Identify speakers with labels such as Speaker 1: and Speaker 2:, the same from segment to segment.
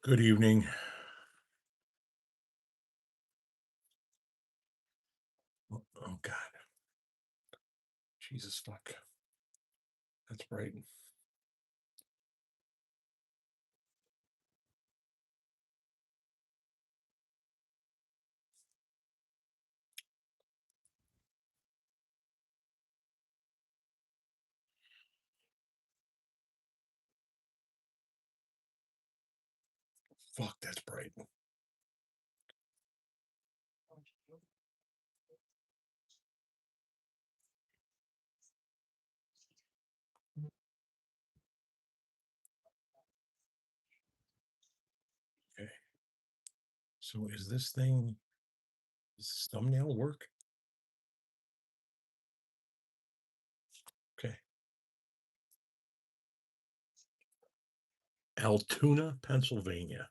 Speaker 1: Good evening. Oh God, Jesus fuck. That's right. Fuck, that's bright. Okay. So is this thing does this thumbnail work? Okay. Altoona, Pennsylvania.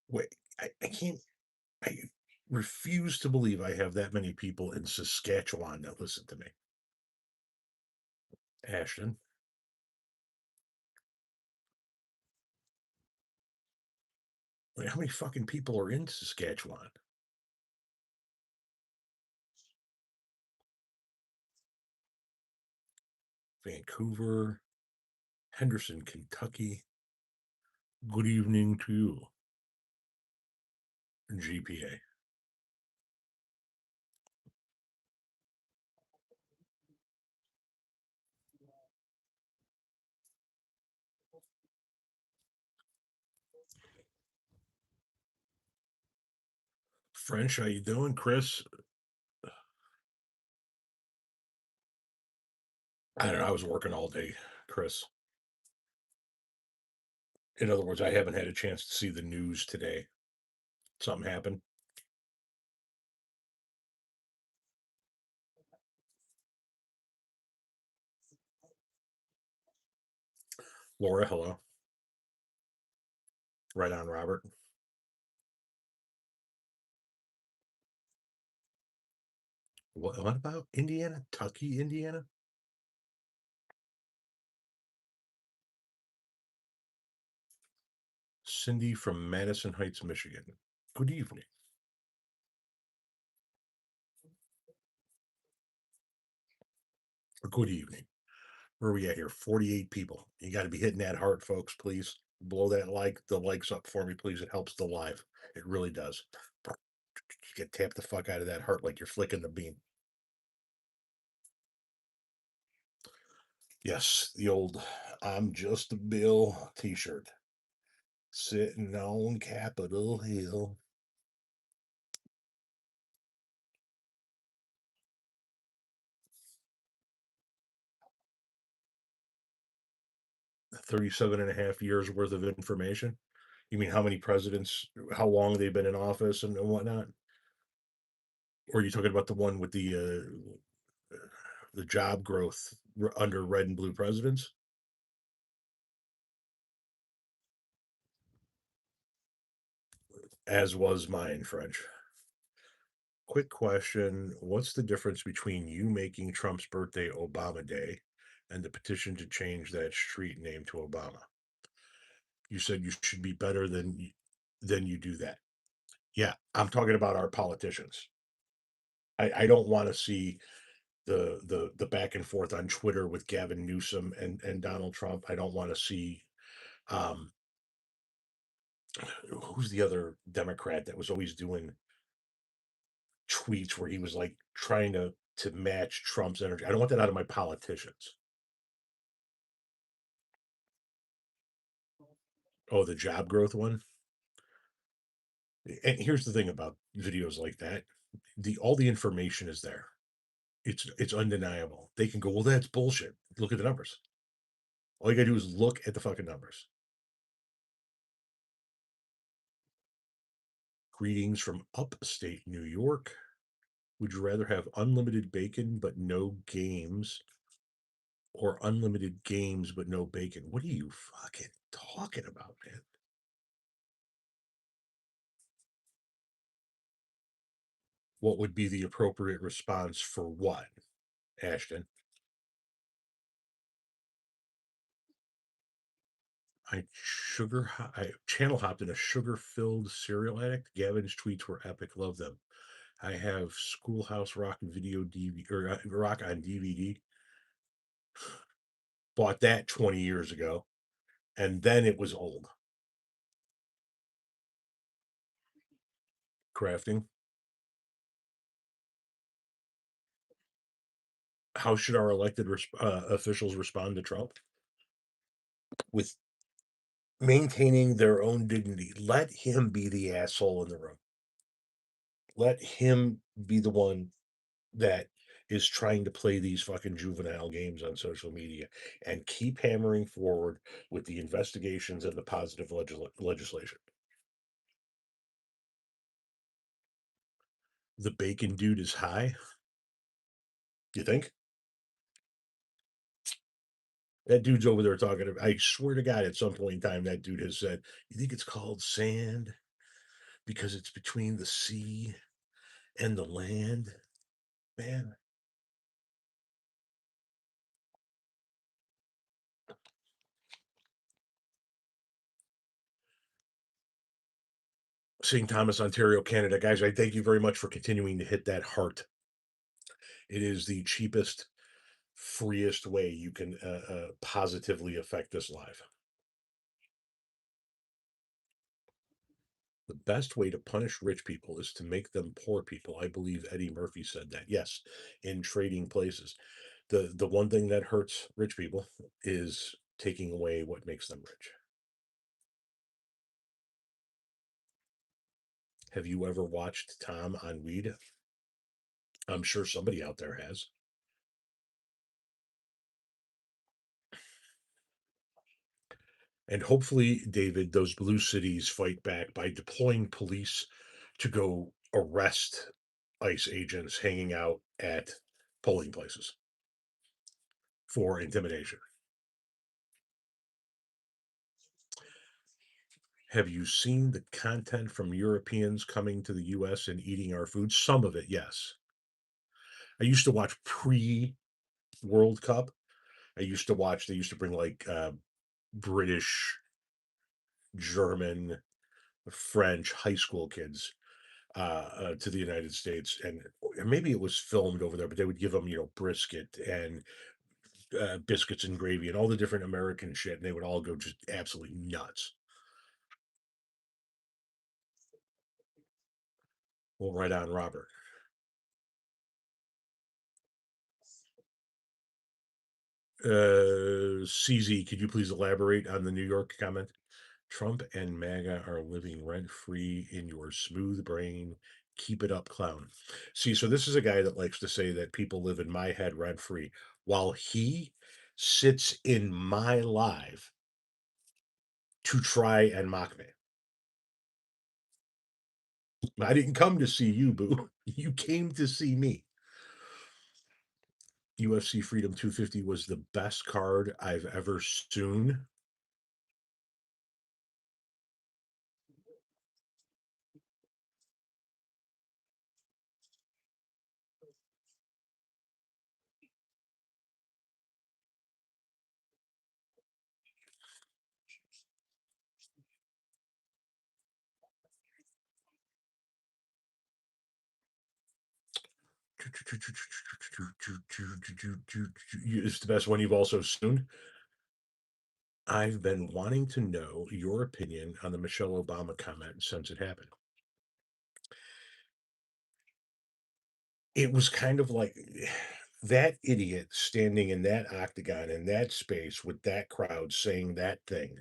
Speaker 1: Wait, I can't I refuse to believe I have that many people in Saskatchewan that listen to me. Ashton. Wait, how many fucking people are in Saskatchewan? Vancouver, Henderson, Kentucky. Good evening to you. GPA. French, how you doing? Chris? I don't know. I was working all day, Chris. In other words, I haven't had a chance to see the news today. Something happened. Laura, hello. Right on, Robert. What about Indiana? Tucky, Indiana? Cindy from Madison Heights, Michigan. Good evening. Or good evening. Where are we at here? 48 people. You got to be hitting that heart, folks, please. Blow that the likes up for me, please. It helps the live. It really does. You get tap the fuck out of that heart like you're flicking the bean. Yes, the old I'm just a Bill t shirt. Sitting on Capitol Hill. 37 and a half years worth of information. You mean how many presidents, how long they've been in office and whatnot? Or are you talking about the one with the job growth under red and blue presidents? As was mine, French. Quick question. What's the difference between you making Trump's birthday Obama Day and the petition to change that street name to Obama? You said you should be better than you do that. Yeah, I'm talking about our politicians. I don't want to see the back and forth on Twitter with Gavin Newsom and Donald Trump. I don't want to see um who's the other Democrat that was always doing tweets where he was like trying to match Trump's energy. I don't want that out of my politicians. Oh, the job growth one. And here's the thing about videos like that. The all the information is there. It's undeniable. They can go, well, that's bullshit. Look at the numbers. All you gotta do is look at the fucking numbers. Greetings from upstate New York. Would you rather have unlimited bacon but no games or unlimited games but no bacon? What are you fucking talking about, man? What would be the appropriate response for what, Ashton? I channel hopped in a sugar-filled cereal addict. Gavin's tweets were epic. Love them. I have Schoolhouse Rock video DVD or Rock on DVD. Bought that 20 years ago, and then it was old. Crafting. How should our elected officials respond to Trump? With maintaining their own dignity. Let him be the asshole in the room. Let him be the one that is trying to play these fucking juvenile games on social media and keep hammering forward with the investigations and the positive legislation. The bacon dude is high. You think that dude's over there talking? I swear to God, at some point in time, that dude has said, "You think it's called sand because it's between the sea and the land?" Man, St. Thomas, Ontario, Canada, guys. I thank you very much for continuing to hit that heart. It is the cheapest, freest way you can positively affect this life. The best way to punish rich people is to make them poor people. I believe Eddie Murphy said that. Yes, in Trading Places. The one thing that hurts rich people is taking away what makes them rich. Have you ever watched Tom on weed? I'm sure somebody out there has. And hopefully, David, those blue cities fight back by deploying police to go arrest ICE agents hanging out at polling places for intimidation. Have you seen the content from Europeans coming to the US and eating our food? Some of it, yes. I used to watch pre World Cup. They used to bring like British, German, French high school kids to the United States, and maybe it was filmed over there, but they would give them, brisket and biscuits and gravy and all the different American shit, and they would all go just absolutely nuts. Well, right on, Robert. CZ, could you please elaborate on the New York comment? Trump and MAGA are living rent free in your smooth brain. Keep it up, clown. See, so this is a guy that likes to say that people live in my head rent free while he sits in my live to try and mock me. I didn't come to see you, boo. You came to see me. UFC Freedom 250 was the best card I've ever seen. It's the best one you've also seen. I've been wanting to know your opinion on the Michelle Obama comment since it happened. It was kind of like that idiot standing in that octagon in that space with that crowd saying that thing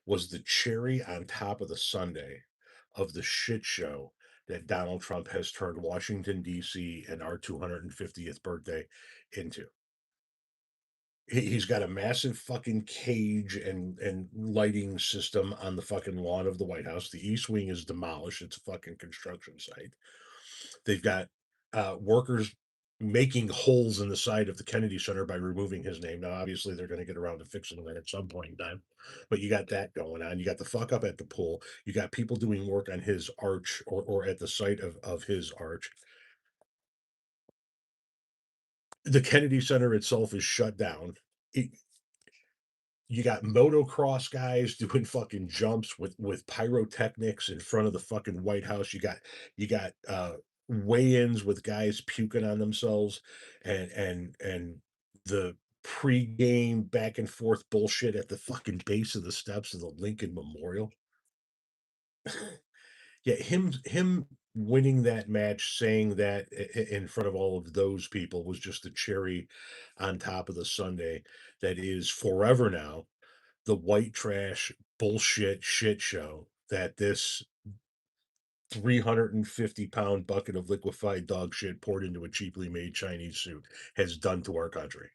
Speaker 1: was the cherry on top of the sundae of the shit show that Donald Trump has turned Washington, D.C. and our 250th birthday into. He's got a massive fucking cage and lighting system on the fucking lawn of the White House. The East Wing is demolished. It's a fucking construction site. They've got workers making holes in the side of the Kennedy Center by removing his name. Now, obviously, they're going to get around to fixing that at some point in time. But you got that going on. You got the fuck up at the pool. You got people doing work on his arch or at the site of his arch. The Kennedy Center itself is shut down. It, You got motocross guys doing fucking jumps with pyrotechnics in front of the fucking White House. You got weigh-ins with guys puking on themselves and the pre-game back and forth bullshit at the fucking base of the steps of the Lincoln Memorial. Yeah, him winning that match, saying that in front of all of those people was just the cherry on top of the sundae that is forever now the white trash bullshit shit show that this 350-pound bucket of liquefied dog shit poured into a cheaply made Chinese suit has done to our country.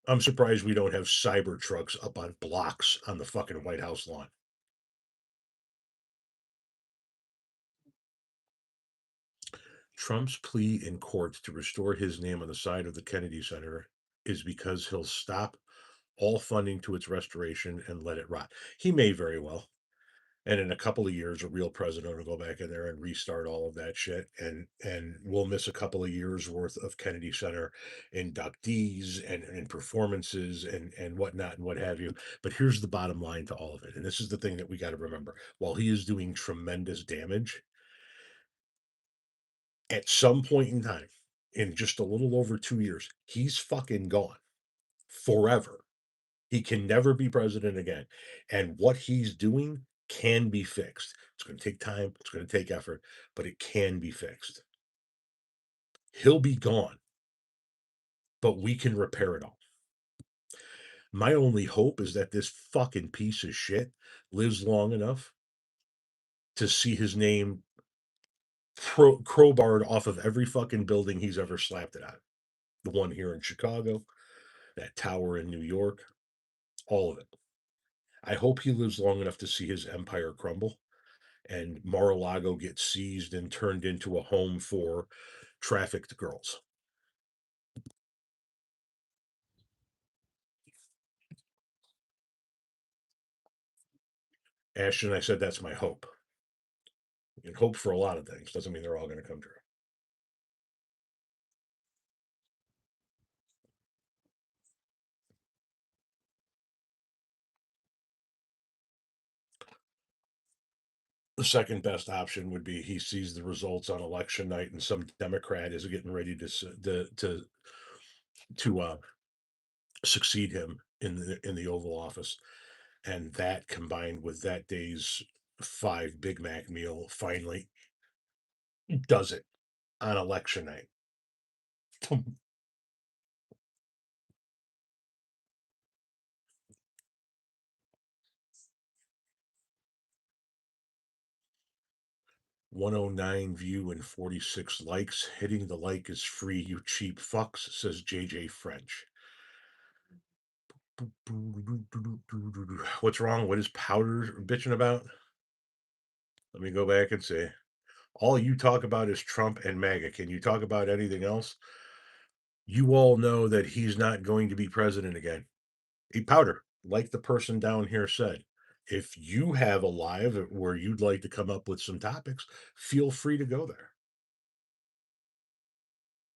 Speaker 1: I'm surprised we don't have cyber trucks up on blocks on the fucking White House lawn. Trump's plea in court to restore his name on the side of the Kennedy Center is because he'll stop all funding to its restoration and let it rot. He may very well. And in a couple of years, a real president will go back in there and restart all of that shit, and we'll miss a couple of years worth of Kennedy Center inductees and performances and whatnot and what have you. But here's the bottom line to all of it, and this is the thing that we got to remember: while he is doing tremendous damage, at some point in time, in just a little over 2 years, he's fucking gone forever. He can never be president again. And what he's doing can be fixed. It's going to take time, it's going to take effort, but it can be fixed. He'll be gone, but we can repair it all. My only hope is that this fucking piece of shit lives long enough to see his name crowbarred off of every fucking building he's ever slapped it on. The one here in Chicago, that tower in New York, all of it. I hope he lives long enough to see his empire crumble and Mar-a-Lago gets seized and turned into a home for trafficked girls. Ashton, I said that's my hope. And hope for a lot of things doesn't mean they're all going to come true. The second best option would be he sees the results on election night and some Democrat is getting ready to succeed him in the Oval Office, and that combined with that day's 5 Big Mac meal finally does it on election night. 109 view and 46 likes. Hitting the like is free, you cheap fucks, says JJ French. What's wrong? What is Powder bitching about? Let me go back and say, all you talk about is Trump and MAGA. Can you talk about anything else? You all know that he's not going to be president again. Hey, Powder, like the person down here said, if you have a live where you'd like to come up with some topics, feel free to go there.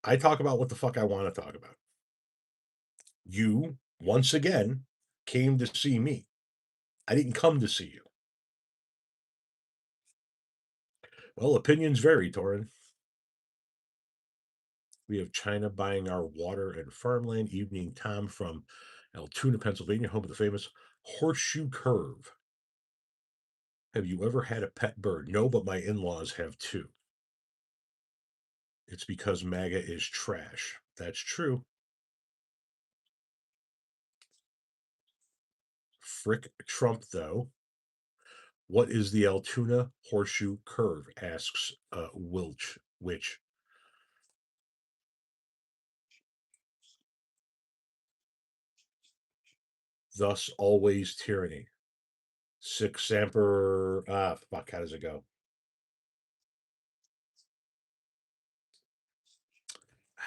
Speaker 1: I talk about what the fuck I want to talk about. You, once again, came to see me. I didn't come to see you. Well, opinions vary, Torin. We have China buying our water and farmland. Evening Tom from Altoona, Pennsylvania, home of the famous Horseshoe Curve. Have you ever had a pet bird? No, but my in laws have too. It's because MAGA is trash. That's true. Frick Trump, though. What is the Altoona Horseshoe Curve? Asks which thus always tyranny. Six Semper. Fuck, how does it go?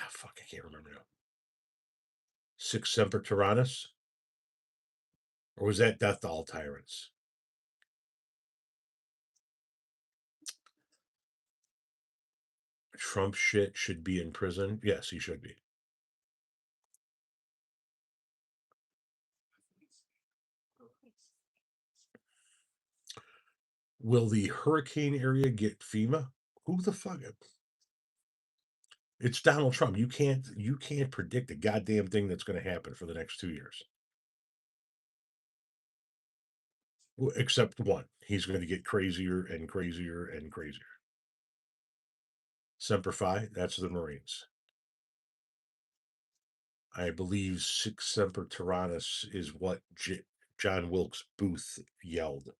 Speaker 1: Fuck, I can't remember now. Six Semper Tyrannis? Or was that Death to All Tyrants? Trump shit should be in prison. Yes, he should be. Will the hurricane area get FEMA? Who the fuck? It's Donald Trump. You can't predict a goddamn thing that's going to happen for the next 2 years. Except one. He's going to get crazier and crazier and crazier. Semper Fi, that's the Marines. I believe Six Semper Tyrannis is what John Wilkes Booth yelled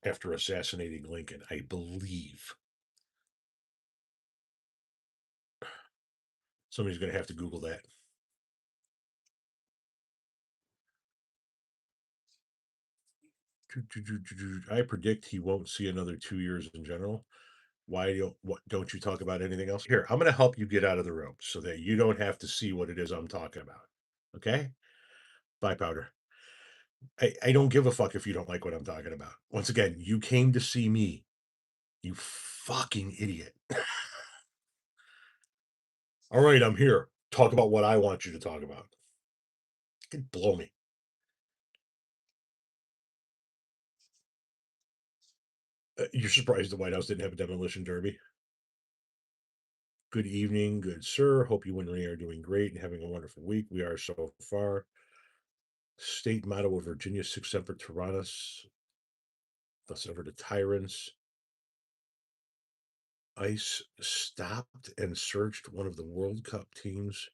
Speaker 1: after assassinating Lincoln. I believe. Somebody's going to have to Google that. I predict he won't see another 2 years in general. Don't you talk about anything else? Here, I'm going to help you get out of the room so that you don't have to see what it is I'm talking about. Okay? Bye, Powder. I don't give a fuck if you don't like what I'm talking about. Once again, you came to see me, you fucking idiot. All right, I'm here. Talk about what I want you to talk about. Blow me. You're surprised the White House didn't have a demolition derby? Good evening, good sir. Hope you and Renee are doing great and having a wonderful week. We are so far. State motto of Virginia, Sic Semper Tyrannis, thus ever the tyrants. ICE stopped and searched one of the World Cup teams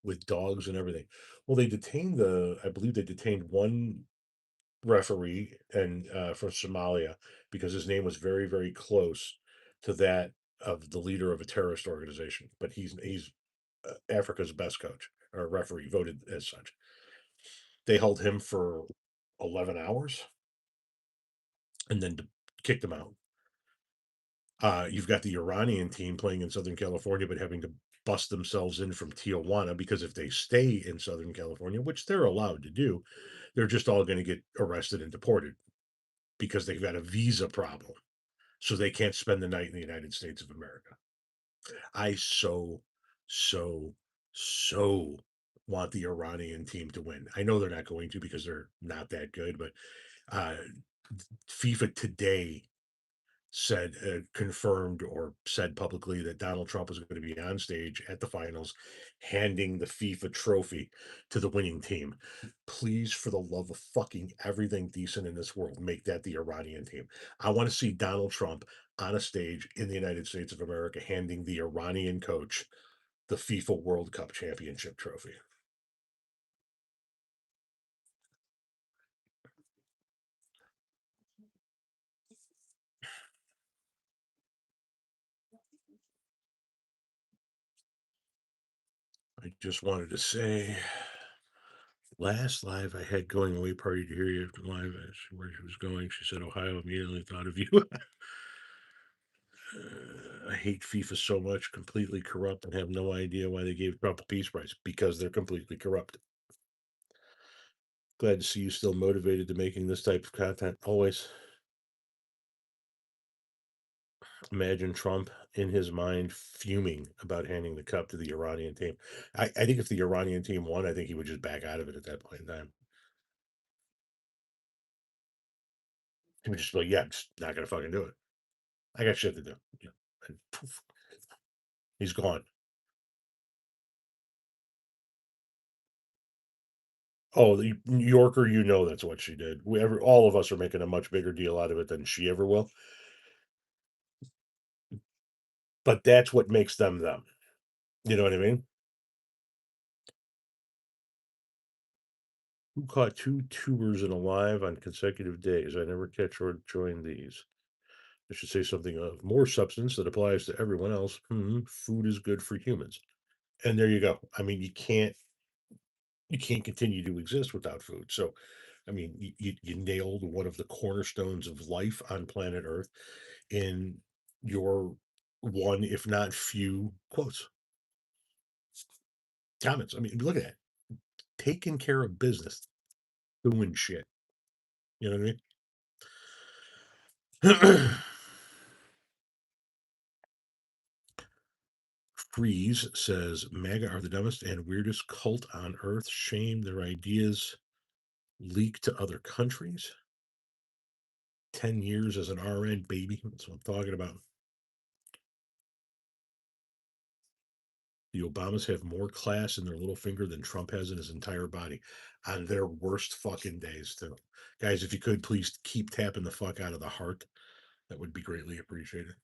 Speaker 1: with dogs and everything. Well, I believe they detained one referee and from Somalia because his name was very, very close to that of the leader of a terrorist organization. But he's Africa's best coach or referee, voted as such. They held him for 11 hours and then kicked him out. You've got the Iranian team playing in Southern California, but having to bust themselves in from Tijuana because if they stay in Southern California, which they're allowed to do, they're just all going to get arrested and deported because they've got a visa problem. So they can't spend the night in the United States of America. I so, so want the Iranian team to win. I know they're not going to because they're not that good, but uh, FIFA today confirmed or said publicly that Donald Trump is going to be on stage at the finals handing the FIFA trophy to the winning team. Please, for the love of fucking everything decent in this world, make that the Iranian team. I want to see Donald Trump on a stage in the United States of America handing the Iranian coach the FIFA World Cup championship trophy. I just wanted to say, last live I had going away party to hear you live as where she was going. She said Ohio, immediately thought of you. I hate FIFA so much, completely corrupt, and have no idea why they gave Trump a peace prize because they're completely corrupt. Glad to see you still motivated to making this type of content. Always imagine Trump in his mind fuming about handing the cup to the Iranian team. I think if the Iranian team won, I think he would just back out of it at that point in time. He would just be like, yeah, I'm just not going to fucking do it. I got shit to do. Yeah. And poof, he's gone. Oh, the New Yorker, that's what she did. All of us are making a much bigger deal out of it than she ever will. But that's what makes them them. You know what I mean? Who caught two tubers in a live on consecutive days? I never catch or join these. I should say something of more substance that applies to everyone else. Food is good for humans. And there you go. I mean, you can't continue to exist without food. So, I mean, you nailed one of the cornerstones of life on planet Earth in your one, if not few, quotes, comments. I mean, look at that. Taking care of business, doing shit. You know what I mean? Freeze says MAGA are the dumbest and weirdest cult on earth. Shame their ideas Leak to other countries? 10 years as an RN, baby. That's what I'm talking about. The Obamas have more class in their little finger than Trump has in his entire body on their worst fucking days, too. Guys, if you could please keep tapping the fuck out of the heart, that would be greatly appreciated.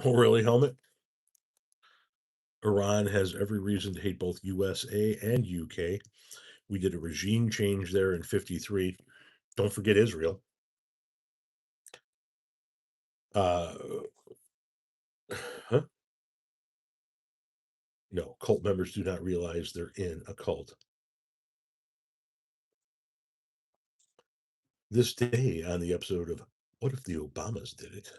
Speaker 1: Oh, really, helmet? Iran has every reason to hate both USA and UK. We did a regime change there in 53. Don't forget Israel. Uh, huh? No, cult members do not realize they're in a cult. This day on the episode of What If the Obamas Did It?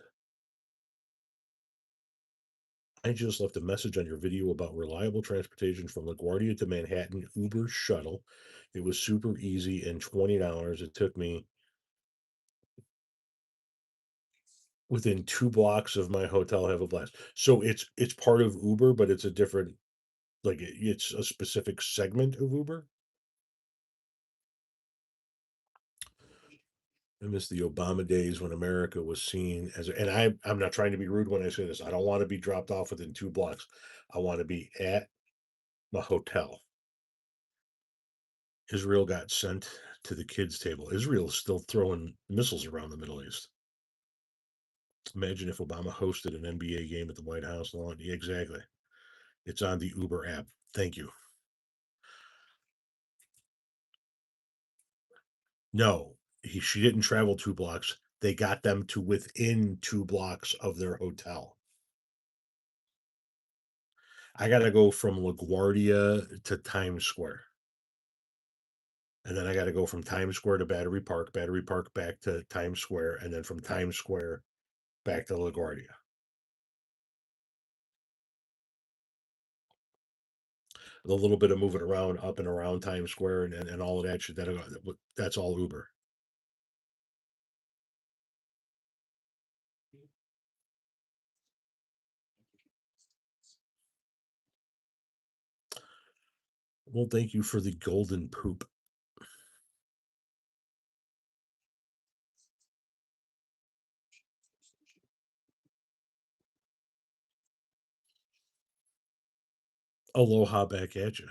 Speaker 1: I just left a message on your video about reliable transportation from LaGuardia to Manhattan Uber shuttle. It was super easy in $20. It took me within 2 blocks of my hotel. Have a blast. So it's part of Uber, but it's a different, like, it's a specific segment of Uber? I miss the Obama days when America was seen as, and I'm not trying to be rude when I say this. I don't wanna be dropped off within 2 blocks. I wanna be at the hotel. Israel got sent to the kids' table. Israel is still throwing missiles around the Middle East. Imagine if Obama hosted an NBA game at the White House lawn. Yeah, exactly. It's on the Uber app. Thank you. No, she didn't travel 2 blocks. They got them to within 2 blocks of their hotel. I gotta go from LaGuardia to Times Square. And then I gotta go from Times Square to Battery Park back to Times Square, and then from Times Square back to LaGuardia. The little bit of moving around, up and around Times Square and all of that shit, that's all Uber. Well, thank you for the golden poop. Aloha back at you.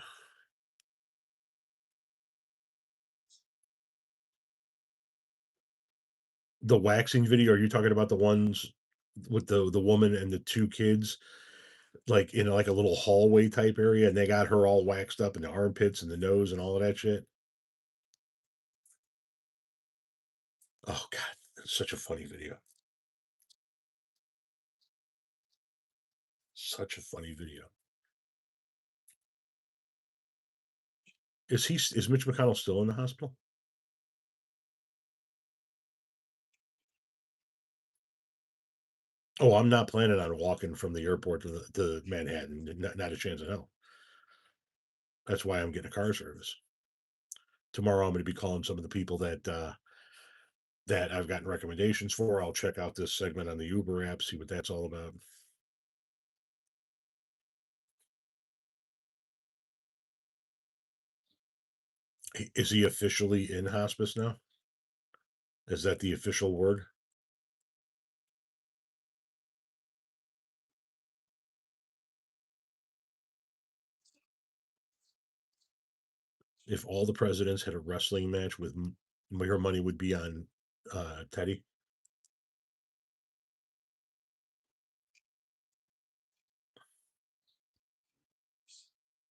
Speaker 1: The waxing video, are you talking about the ones with the woman and the 2 kids, like, in, like, a little hallway type area, and they got her all waxed up in the armpits and the nose and all of that shit? Oh god, it's such a funny video. Such a funny video. Is Mitch McConnell still in the hospital? Oh, I'm not planning on walking from the airport to Manhattan, not a chance in hell. That's why I'm getting a car service. Tomorrow, I'm gonna be calling some of the people that I've gotten recommendations for. I'll check out this segment on the Uber app, see what that's all about. Is he officially in hospice now? Is that the official word? If all the presidents had a wrestling match with your money would be on Teddy.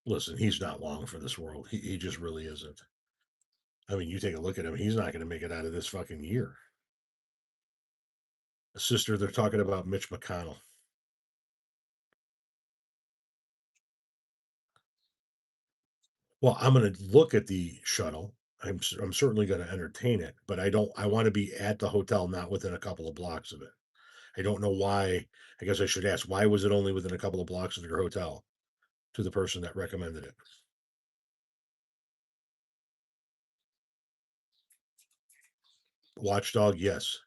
Speaker 1: Listen, he's not long for this world. He just really isn't. I mean, you take a look at him, he's not going to make it out of this fucking year. Sister, they're talking about Mitch McConnell. Well, I'm going to look at the shuttle. I'm certainly going to entertain it, but I don't. I want to be at the hotel, not within a couple of blocks of it. I don't know why. I guess I should ask, why was it only within a couple of blocks of your hotel to the person that recommended it? Watchdog, yes.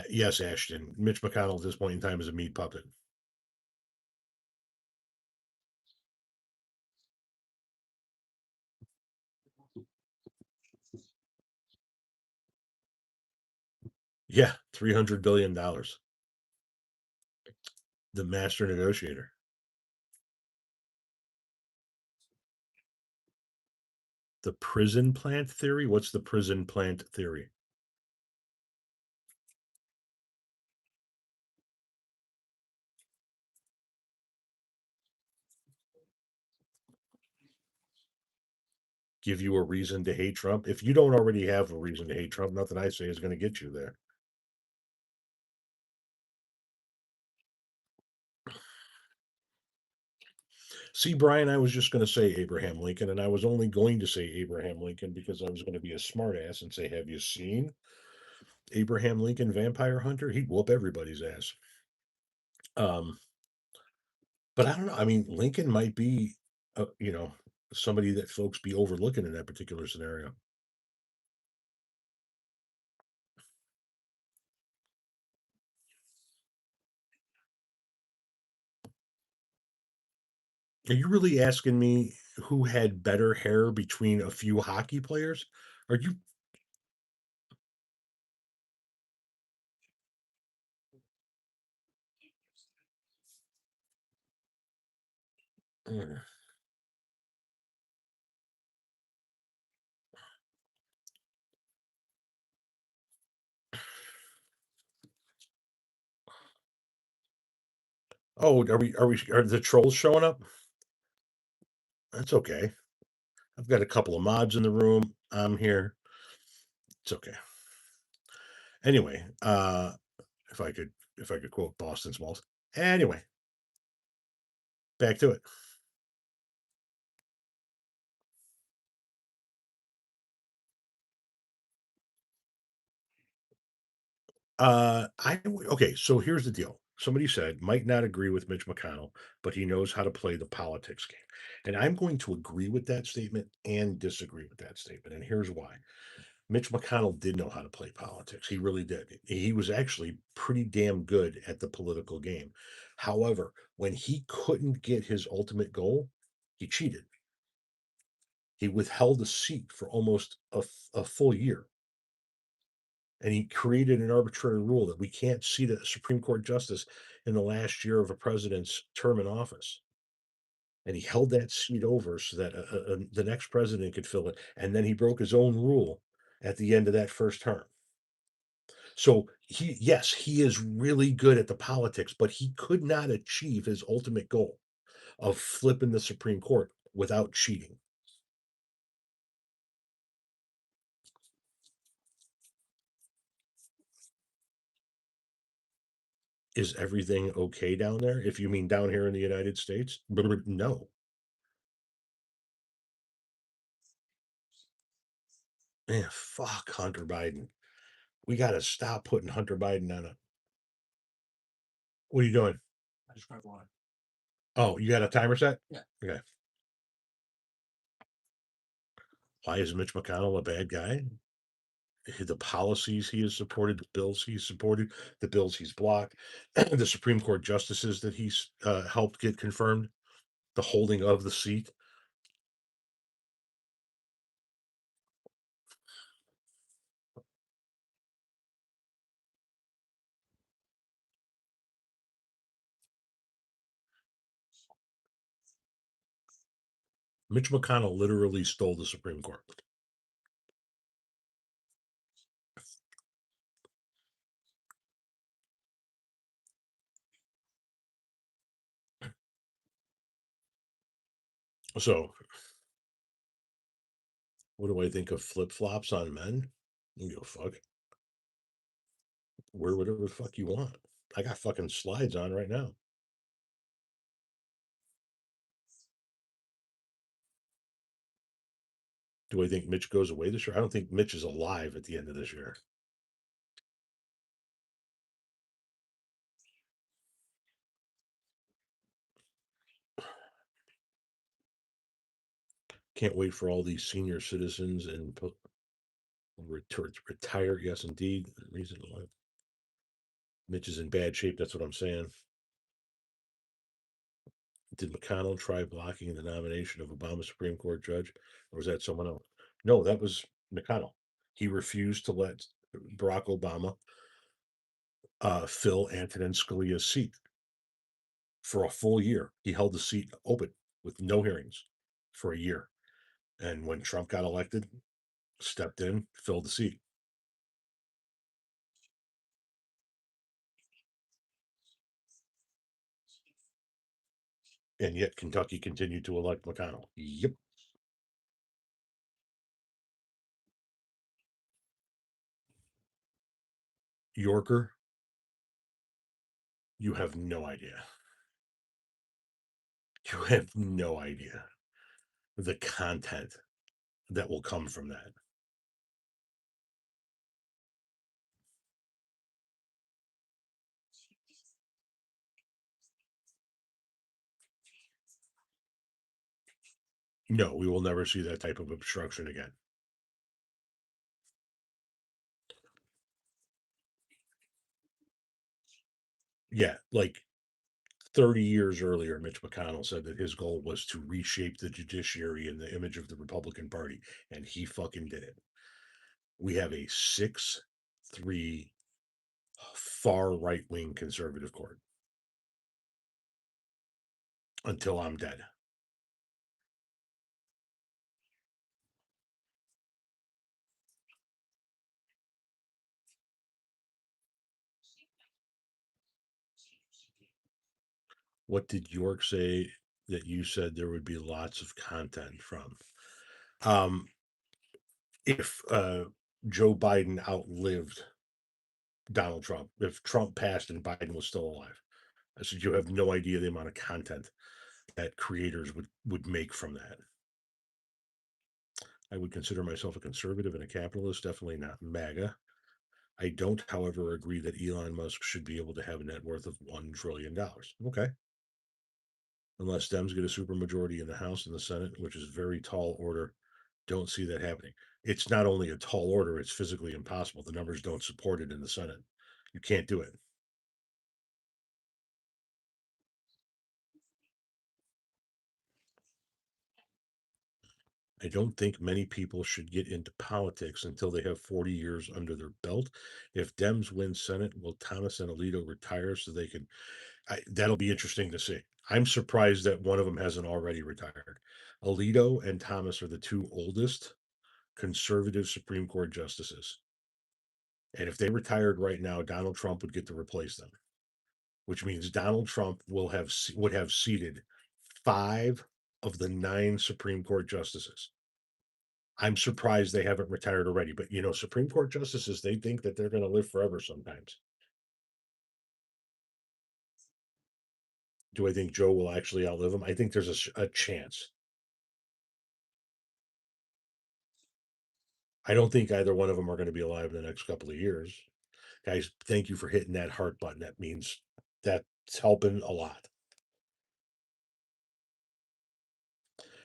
Speaker 1: Yes, Ashton. Mitch McConnell at this point in time is a meat puppet. Yeah, $300 billion. The master negotiator. The prison plant theory? What's the prison plant theory? Give you a reason to hate Trump? If you don't already have a reason to hate Trump, nothing I say is going to get you there. See, Brian, I was just going to say Abraham Lincoln, and I was only going to say Abraham Lincoln because I was going to be a smartass and say, "Have you seen Abraham Lincoln Vampire Hunter? He'd whoop everybody's ass." Um, but I don't know. I mean, Lincoln might be, somebody that folks be overlooking in that particular scenario. Are you really asking me who had better hair between a few hockey players? Are you? Mm. Oh, are the trolls showing up? That's okay. I've got a couple of mods in the room. I'm here. It's okay. Anyway, if I could if I could quote Boston Smalls. Anyway, back to it. Okay, so here's the deal. Somebody said might not agree with Mitch McConnell, but he knows how to play the politics game. And I'm going to agree with that statement and disagree with that statement. And here's why. Mitch McConnell did know how to play politics. He really did. He was actually pretty damn good at the political game. However, when he couldn't get his ultimate goal, he cheated. He withheld a seat for almost a full year. And he created an arbitrary rule that we can't seat a Supreme Court justice in the last year of a president's term in office. And he held that seat over so that the next president could fill it. And then he broke his own rule at the end of that first term. So yes, he is really good at the politics, but he could not achieve his ultimate goal of flipping the Supreme Court without cheating. Is everything okay down there? If you mean down here in the United States, no. Man, fuck Hunter Biden. We got to stop putting Hunter Biden on a. What are you doing? Oh, you got a timer set? Yeah. Okay. Why is Mitch McConnell a bad guy? The policies he has supported, the bills he's supported, the bills he's blocked, the Supreme Court justices that he's helped get confirmed, the holding of the seat. Mitch McConnell literally stole the Supreme Court. So, what do I think of flip flops on men? You go fuck. Wear whatever the fuck you want. I got fucking slides on right now. Do I think Mitch goes away this year? I don't think Mitch is alive at the end of this year. Can't wait for all these senior citizens and retire. Yes, indeed. Reason to live. Mitch is in bad shape. That's what I'm saying. Did McConnell try blocking the nomination of Obama Supreme Court judge, or was that someone else? No, that was McConnell. He refused to let Barack Obama fill Antonin Scalia's seat for a full year. He held the seat open with no hearings for a year. And when Trump got elected, stepped in, filled the seat. And yet Kentucky continued to elect McConnell. Yep. Yorker, you have no idea. You have no idea the content that will come from that. No, we will never see that type of obstruction again. Yeah, like 30 years earlier, Mitch McConnell said that his goal was to reshape the judiciary in the image of the Republican Party, and he fucking did it. We have a 6-3 far right wing conservative court until I'm dead. What did York say that you said there would be lots of content from? Um, if Joe Biden outlived Donald Trump, if Trump passed and Biden was still alive, I said you have no idea the amount of content that creators would make from that. I would consider myself a conservative and a capitalist, definitely not MAGA. I don't, however, agree that Elon Musk should be able to have a net worth of $1 trillion. Okay. Unless Dems get a supermajority in the House and the Senate, which is very tall order. Don't see that happening. It's not only a tall order, it's physically impossible. The numbers don't support it in the Senate. You can't do it. I don't think many people should get into politics until they have 40 years under their belt. If Dems win Senate, will Thomas and Alito retire so they can? That'll be interesting to see. I'm surprised that one of them hasn't already retired. Alito and Thomas are the two oldest conservative Supreme Court justices. And if they retired right now, Donald Trump would get to replace them, which means Donald Trump would have seated 5 of the 9 Supreme Court justices. I'm surprised they haven't retired already, but Supreme Court justices, they think that they're going to live forever sometimes. Do I think Joe will actually outlive him? I think there's a chance. I don't think either one of them are going to be alive in the next couple of years. Guys, thank you for hitting that heart button. That means that's helping a lot.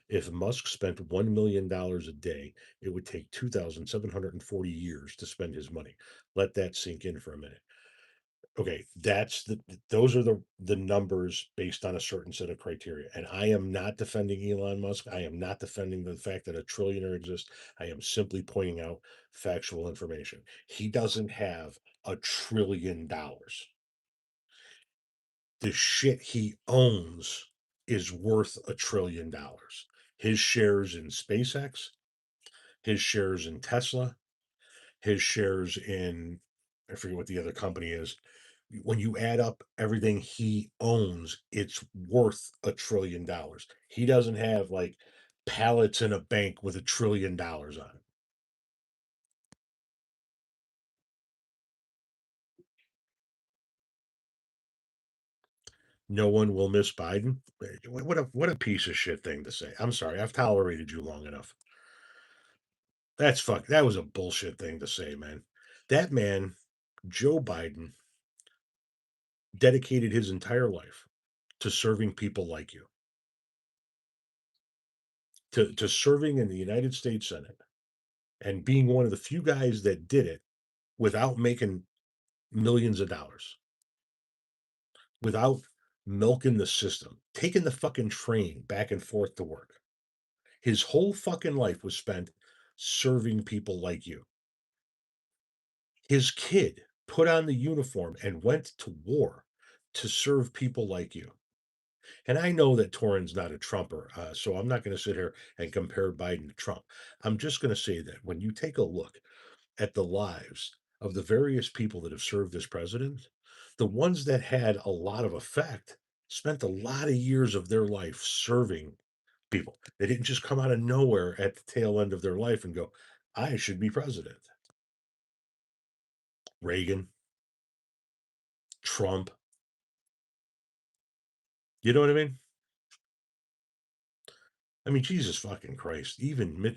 Speaker 1: If Musk spent $1 million a day, it would take 2,740 years to spend his money. Let that sink in for a minute. Okay, those are the numbers based on a certain set of criteria. And I am not defending Elon Musk. I am not defending the fact that a trillionaire exists. I am simply pointing out factual information. He doesn't have $1 trillion. The shit he owns is worth $1 trillion. His shares in SpaceX, his shares in Tesla, his shares in, I forget what the other company is. When you add up everything he owns, it's worth $1 trillion. He doesn't have like pallets in a bank with $1 trillion on it. No one will miss Biden. What a piece of shit thing to say. I'm sorry, I've tolerated you long enough. That was a bullshit thing to say, man. That man, Joe Biden, dedicated his entire life to serving people like you, to serving in the United States Senate and being one of the few guys that did it without making millions of dollars. without milking the system, taking the fucking train back and forth to work. His whole fucking life was spent serving people like you. His kid put on the uniform and went to war to serve people like you. And I know that Torren's not a Trumper, so I'm not going to sit here and compare Biden to Trump. I'm just going to say that when you take a look at the lives of the various people that have served as president, the ones that had a lot of effect spent a lot of years of their life serving people. They didn't just come out of nowhere at the tail end of their life and go, I should be president. Reagan, Trump, you know what I mean? I mean, Jesus fucking Christ. Even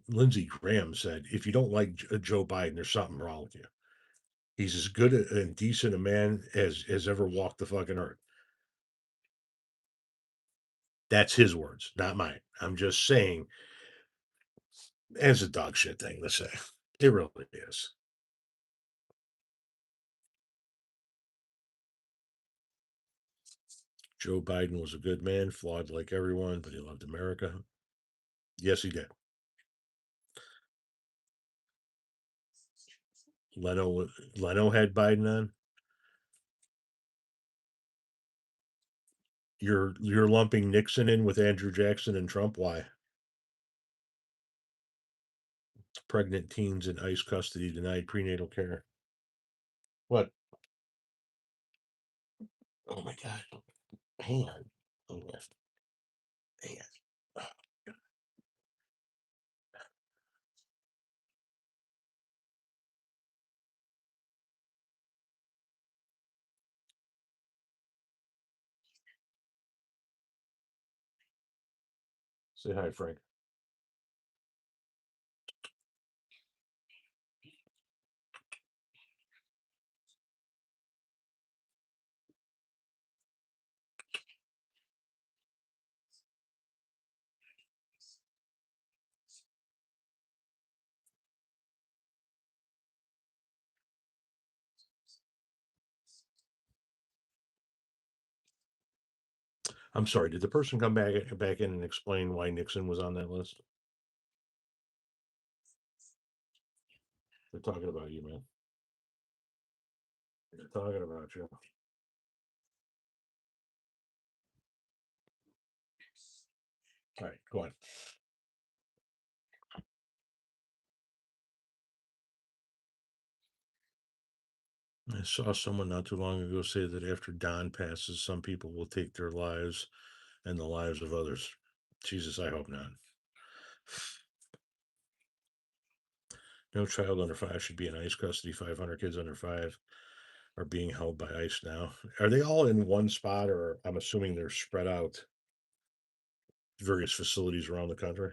Speaker 1: Lindsey Graham said, if you don't like Joe Biden, there's something wrong with you. He's as good and decent a man as ever walked the fucking earth. That's his words, not mine. I'm just saying, as a dog shit thing to say. It really is. Joe Biden was a good man, flawed like everyone, but he loved America. Yes, he did. Leno had Biden on. You're lumping Nixon in with Andrew Jackson and Trump. Why? Pregnant teens in ICE custody denied prenatal care. What? Oh my God. Hang on. Hang on. Hang on. Say hi, Frank. I'm sorry. Did the person come back in and explain why Nixon was on that list? They're talking about you, man. They're talking about you. All right, go on. I saw someone not too long ago say that after Don passes, some people will take their lives and the lives of others. Jesus, I hope not. No child under five should be in ICE custody. 500 kids under five are being held by ICE now. Are they all in one spot, or I'm assuming they're spread out various facilities around the country?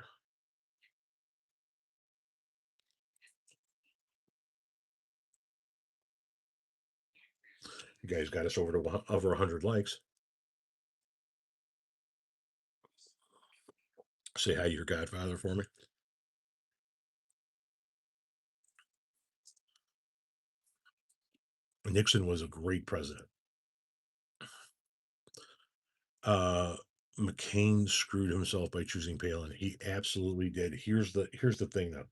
Speaker 1: You guys got us over to over 100 likes. Say hi to your godfather for me. Nixon was a great president. Uh, McCain screwed himself by choosing Palin. He absolutely did. Here's the thing though.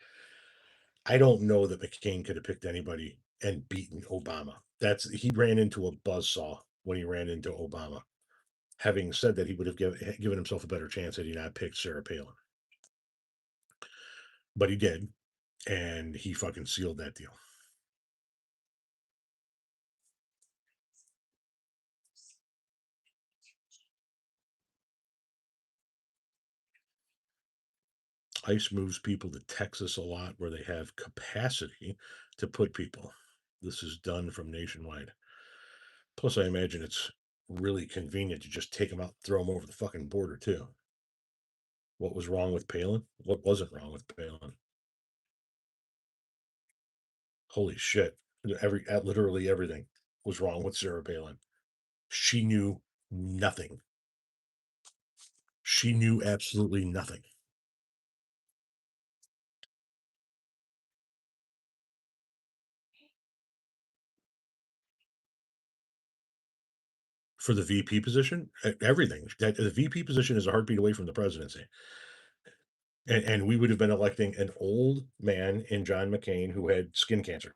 Speaker 1: I don't know that McCain could have picked anybody and beaten Obama. He ran into a buzzsaw when he ran into Obama. Having said that, he would have given himself a better chance had he not picked Sarah Palin. But he did, and he fucking sealed that deal. ICE moves people to Texas a lot where they have capacity to put people. This is done from nationwide. Plus, I imagine it's really convenient to just take them out, throw them over the fucking border too. What was wrong with Palin? What wasn't wrong with Palin? Holy shit! Literally everything was wrong with Sarah Palin. She knew nothing. She knew absolutely nothing. For the VP position, everything. That the VP position is a heartbeat away from the presidency. And we would have been electing an old man in John McCain who had skin cancer.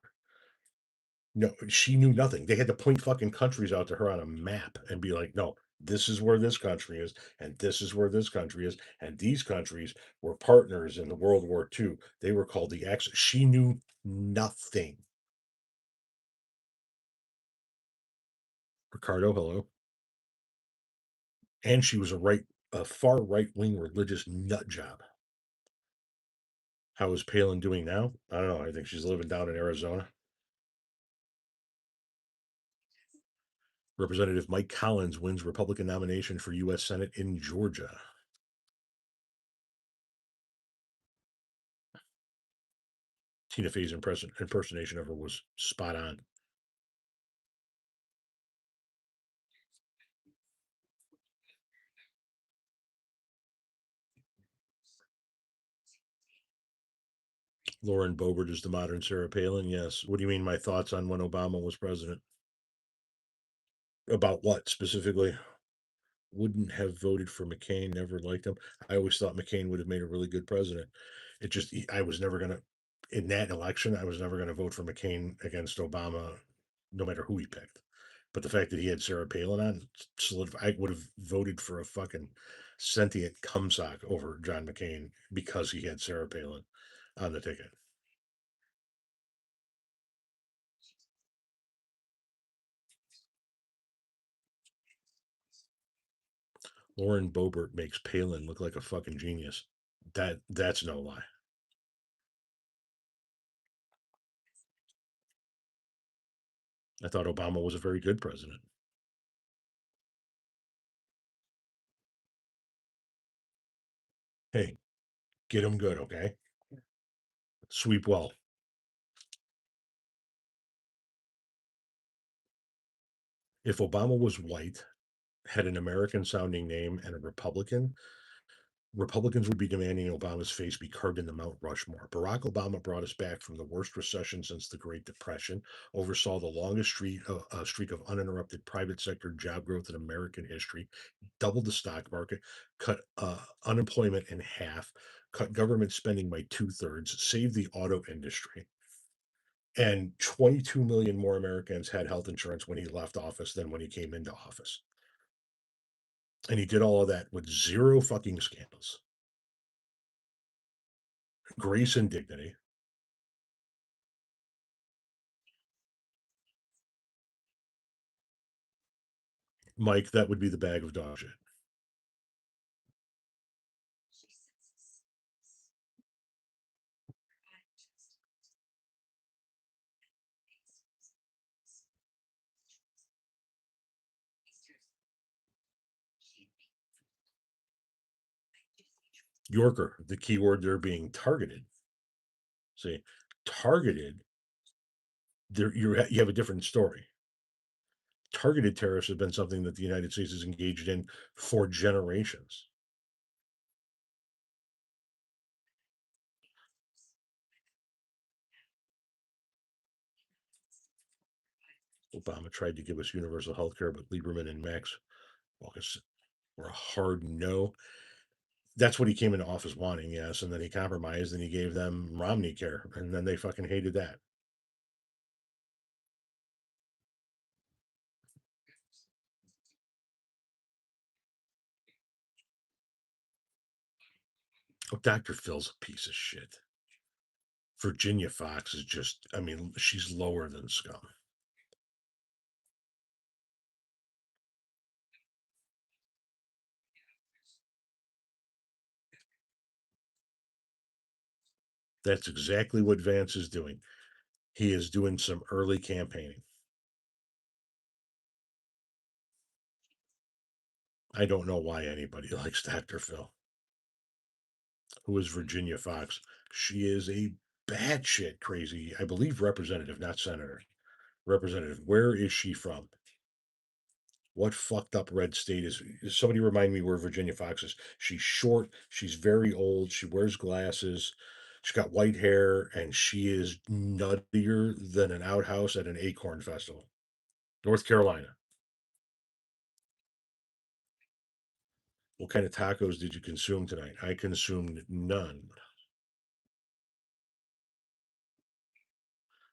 Speaker 1: No, she knew nothing. They had to point fucking countries out to her on a map and be like, no, this is where this country is, and this is where this country is, and these countries were partners in the World War II. They were called the X. She knew nothing. Ricardo, hello. And she was a far right wing religious nut job. How is Palin doing now? I don't know. I think she's living down in Arizona. Representative Mike Collins wins Republican nomination for U.S. Senate in Georgia. Tina Fey's impersonation of her was spot on. Lauren Boebert is the modern Sarah Palin. Yes. What do you mean? My thoughts on when Obama was president? About what specifically? Wouldn't have voted for McCain. Never liked him. I always thought McCain would have made a really good president. It just I was never gonna in that election. I was never gonna vote for McCain against Obama, no matter who he picked. But the fact that he had Sarah Palin on, I would have voted for a fucking sentient cumsock over John McCain because he had Sarah Palin on the ticket. Lauren Boebert makes Palin look like a fucking genius. That's no lie. I thought Obama was a very good president. Hey, get him good, okay? Sweep well. If Obama was white, had an American sounding name, and a Republican, Republicans would be demanding Obama's face be carved into Mount Rushmore. Barack Obama brought us back from the worst recession since the Great Depression, oversaw the longest streak of uninterrupted private sector job growth in American history, doubled the stock market, cut unemployment in half, cut government spending by two-thirds, saved the auto industry. And 22 million more Americans had health insurance when he left office than when he came into office. And he did all of that with zero fucking scandals, grace and dignity. Mike, that would be the bag of dog shit. Yorker, the keyword there being targeted. See, targeted, you have a different story. Targeted tariffs have been something that the United States has engaged in for generations. Obama tried to give us universal health care, but Lieberman and Max Walker were a hard no. That's what he came into office wanting, yes, and then he compromised and he gave them Romney care, and then they fucking hated that. Oh, Dr. Phil's a piece of shit. Virginia Fox is just, I mean, she's lower than scum. That's exactly what Vance is doing. He is doing some early campaigning. I don't know why anybody likes Dr. Phil. Who is Virginia Fox? She is a batshit crazy, I believe, representative, not senator. Representative. Where is she from? What fucked up red state is somebody remind me where Virginia Fox is? She's short, she's very old, she wears glasses, she's got white hair, and she is nuttier than an outhouse at an acorn festival. North Carolina. What kind of tacos did you consume tonight? I consumed none.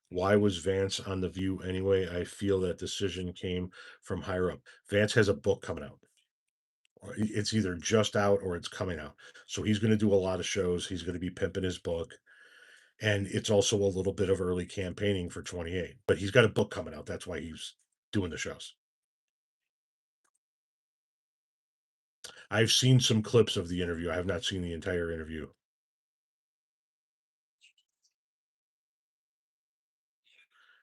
Speaker 1: Why was Vance on The View anyway? I feel that decision came from higher up. Vance has a book coming out. It's either just out or it's coming out. So he's going to do a lot of shows. He's going to be pimping his book. And it's also a little bit of early campaigning for 28. But he's got a book coming out. That's why he's doing the shows. I've seen some clips of the interview. I have not seen the entire interview.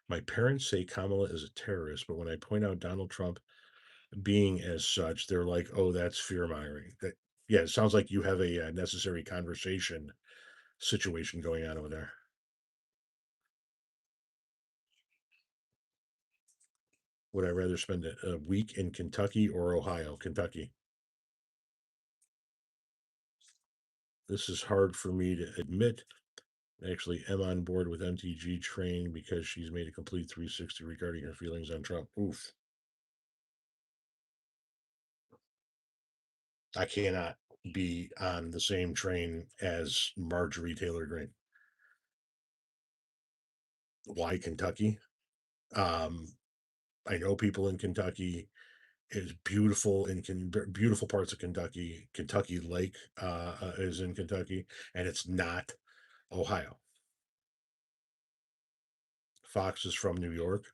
Speaker 1: My parents say Kamala is a terrorist, but when I point out Donald Trump being as such, they're like, "Oh, that's fear mongering." That yeah, it sounds like you have a necessary conversation situation going on over there. Would I rather spend a week in Kentucky or Ohio? Kentucky. This is hard for me to admit. I actually am on board with MTG Train because she's made a complete 360 regarding her feelings on Trump. Oof. I cannot be on the same train as Marjorie Taylor Greene. Why Kentucky? Um, I know people in Kentucky. It's beautiful in beautiful parts of Kentucky. Kentucky Lake is in Kentucky, and it's not Ohio. Fox is from New York.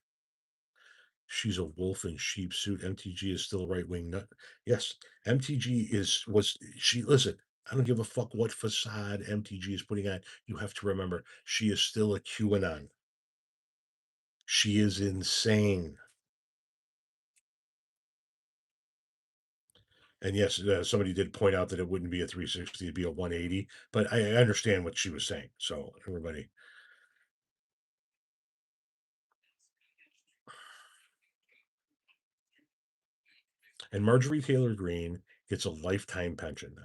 Speaker 1: She's a wolf in sheep suit. MTG is still a right wing nut. Yes, MTG is was she. Listen, I don't give a fuck what facade MTG is putting on. You have to remember, she is still a QAnon. She is insane. And yes, somebody did point out that it wouldn't be a 360, it'd be a 180. But I understand what she was saying. So everybody, and Marjorie Taylor Greene gets a lifetime pension now.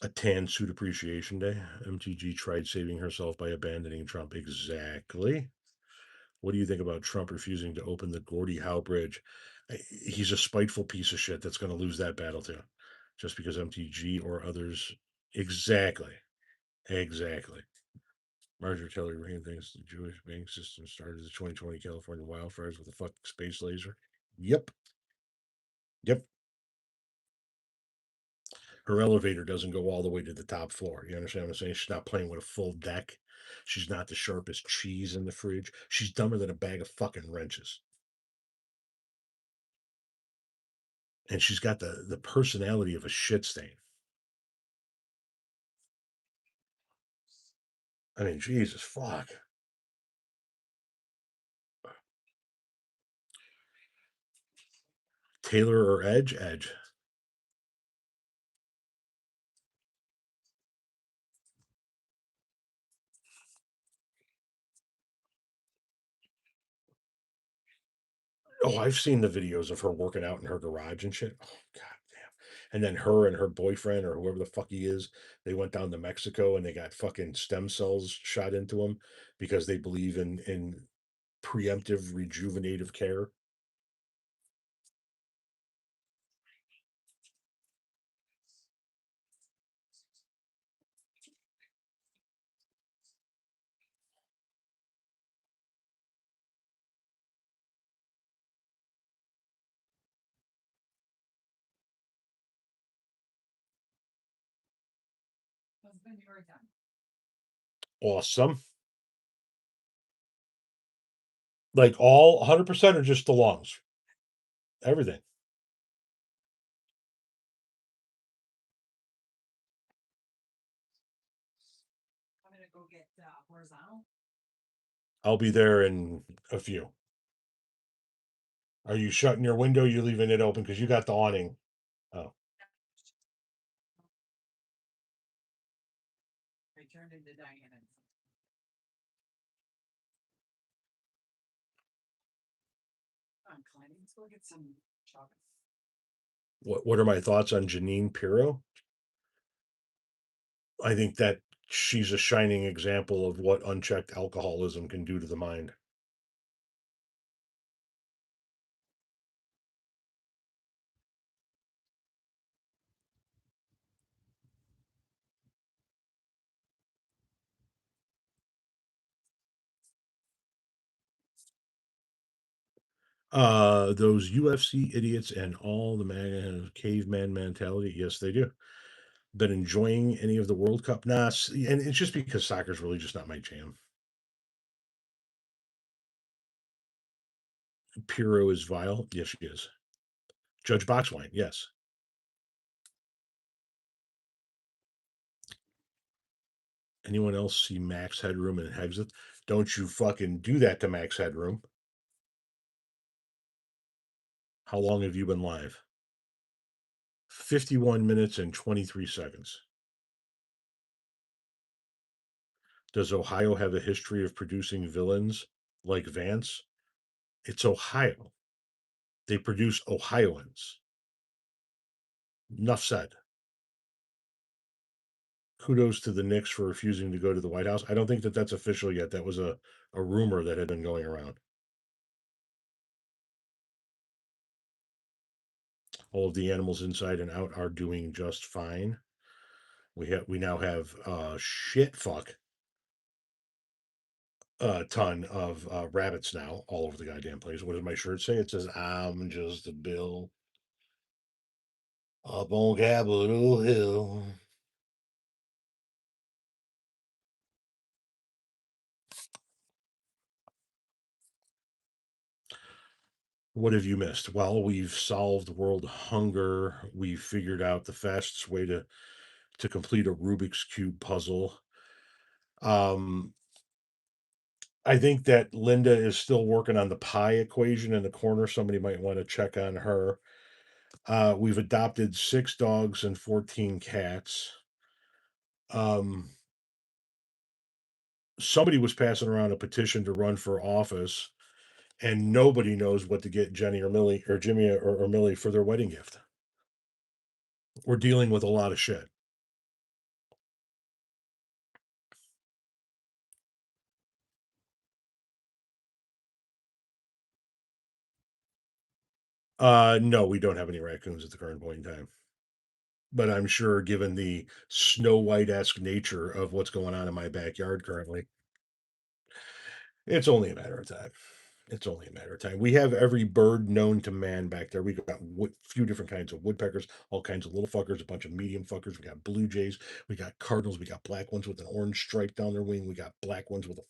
Speaker 1: A tan suit appreciation day. MTG tried saving herself by abandoning Trump. Exactly. What do you think about Trump refusing to open the Gordie Howe Bridge? He's a spiteful piece of shit that's going to lose that battle too, just because MTG or others. Exactly. Exactly. Marjorie Taylor Greene thinks the Jewish bank system started the 2020 California wildfires with a fucking space laser. Yep. Yep. Her elevator doesn't go all the way to the top floor. You understand what I'm saying? She's not playing with a full deck. She's not the sharpest cheese in the fridge. She's dumber than a bag of fucking wrenches. And she's got the personality of a shit stain. I mean, Jesus fuck. Taylor or Edge? Edge. Oh, I've seen the videos of her working out in her garage and shit. Oh, god damn. And then her and her boyfriend or whoever the fuck he is, they went down to Mexico and they got fucking stem cells shot into them because they believe in preemptive rejuvenative care. Awesome. Like all 100% or just the lungs? Everything. I'll be there in a few. Are you shutting your window? You leaving it open because you got the awning? Oh, what are my thoughts on Janine Pirro? I think that She's a shining example of what unchecked alcoholism can do to the mind. Those UFC idiots and all the caveman mentality, yes, they do. Been enjoying any of the World Cup? Nah, and it's just because soccer's really just not my jam. Piro is vile. Yes, she is. Judge Boxwine, yes. Anyone else see Max Headroom and Hexeth? Don't you fucking do that to Max Headroom. How long have you been live? 51 minutes and 23 seconds. Does Ohio have a history of producing villains like Vance? It's Ohio. They produce Ohioans. Enough said. Kudos to the Knicks for refusing to go to the White House. I don't think that that's official yet. That was a rumor that had been going around. All of the animals inside and out are doing just fine. We now have shit fuck a ton of rabbits now all over the goddamn place. What does my shirt say? It says, "I'm just a bill up on Capitol Hill." What have you missed? Well, we've solved world hunger. We've figured out the fastest way to complete a Rubik's Cube puzzle. Um, I think that Linda is still working on the pie equation in the corner. Somebody might want to check on her. We've adopted 6 dogs and 14 cats. Um, Somebody was passing around a petition to run for office, and nobody knows what to get Jenny or Millie or Jimmy or Millie for their wedding gift. We're dealing with a lot of shit. No, we don't have any raccoons at the current point in time. But I'm sure, given the Snow White esque nature of what's going on in my backyard currently, it's only a matter of time. It's only a matter of time. We have every bird known to man back there. We got few different kinds of woodpeckers, all kinds of little fuckers, a bunch of medium fuckers. We got blue jays. We got cardinals. We got black ones with an orange stripe down their wing. We got black ones with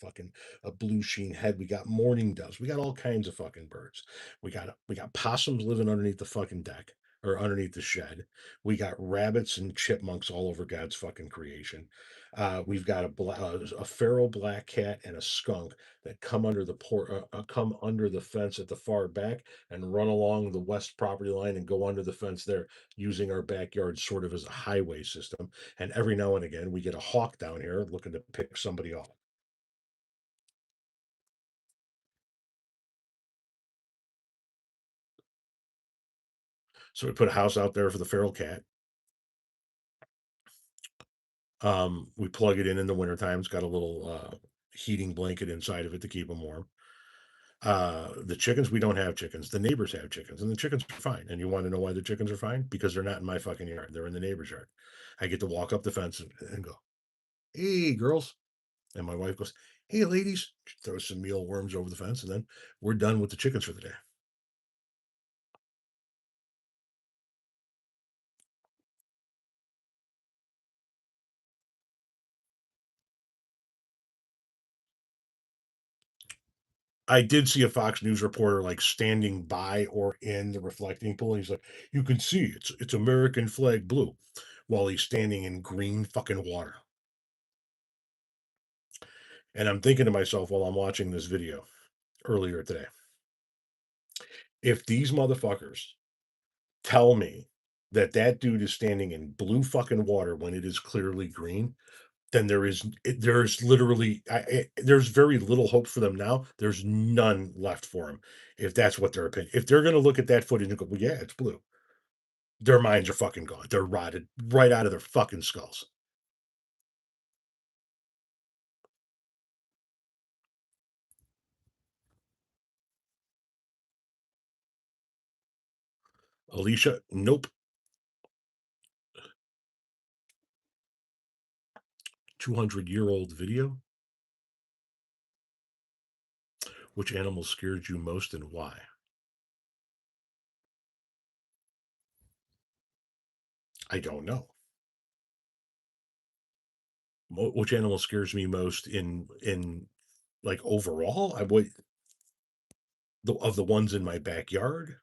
Speaker 1: a blue sheen head. We got mourning doves. We got all kinds of fucking birds. We got possums living underneath the fucking deck or underneath the shed. We got rabbits and chipmunks all over God's fucking creation. We've got a feral black cat and a skunk that come under the fence at the far back and run along the west property line and go under the fence there, using our backyard sort of as a highway system. And every now and again, we get a hawk down here looking to pick somebody off. So we put a house out there for the feral cat. We plug it in the wintertime. It's got a little heating blanket inside of it to keep them warm. The chickens, we don't have chickens. The neighbors have chickens, and the chickens are fine. And you want to know why the chickens are fine? Because they're not in my fucking yard. They're in the neighbor's yard. I get to walk up the fence and go, "Hey, girls," and my wife goes, "Hey, ladies." She throws some mealworms over the fence, and then we're done with the chickens for the day. I did see a Fox News reporter like standing by or in the reflecting pool. He's like, "You can see it's American flag blue," while he's standing in green fucking water. And I'm thinking to myself while I'm watching this video earlier today, if these motherfuckers tell me that that dude is standing in blue fucking water when it is clearly green, then there's literally there's very little hope for them now. There's none left for them if that's what their opinion. If they're gonna look at that footage and go, "Well, yeah, it's blue," their minds are fucking gone. They're rotted right out of their fucking skulls. Alicia, nope. 200-year-old video. Which animal scared you most and why? I don't know. Which animal scares me most in like overall? I would the ones in my backyard.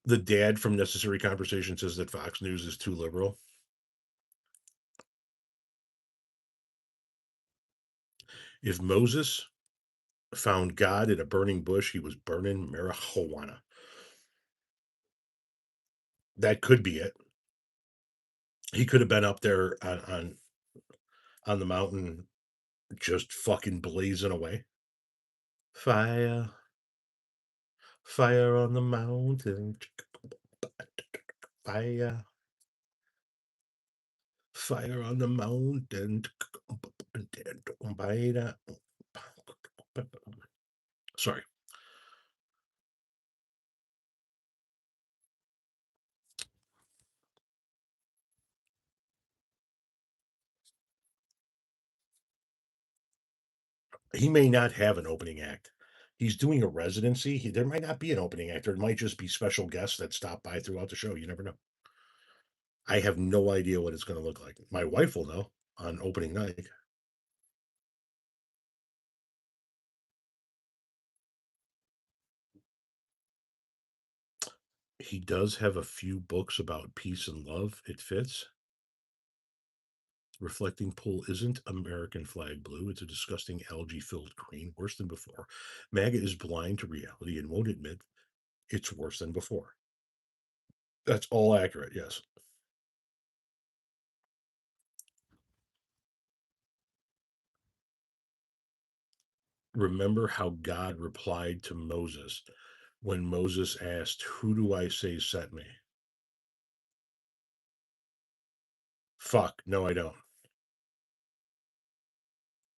Speaker 1: The dad from Necessary Conversation says that Fox News is too liberal. If Moses found God in a burning bush, he was burning marijuana. That could be it. He could have been up there on the mountain just fucking blazing away. Fire, fire on the mountain. Fire, fire on the mountain. Sorry. He may not have an opening act. He's doing a residency. There might not be an opening act. There might just be special guests that stop by throughout the show. You never know. I have no idea what it's going to look like. My wife will know on opening night. He does have a few books about peace and love. It fits. Reflecting pool isn't American flag blue. It's a disgusting algae filled green, worse than before. MAGA is blind to reality and won't admit it's worse than before. That's all accurate, yes. Remember how God replied to Moses when Moses asked, "Who do I say sent me?" Fuck, no, I don't.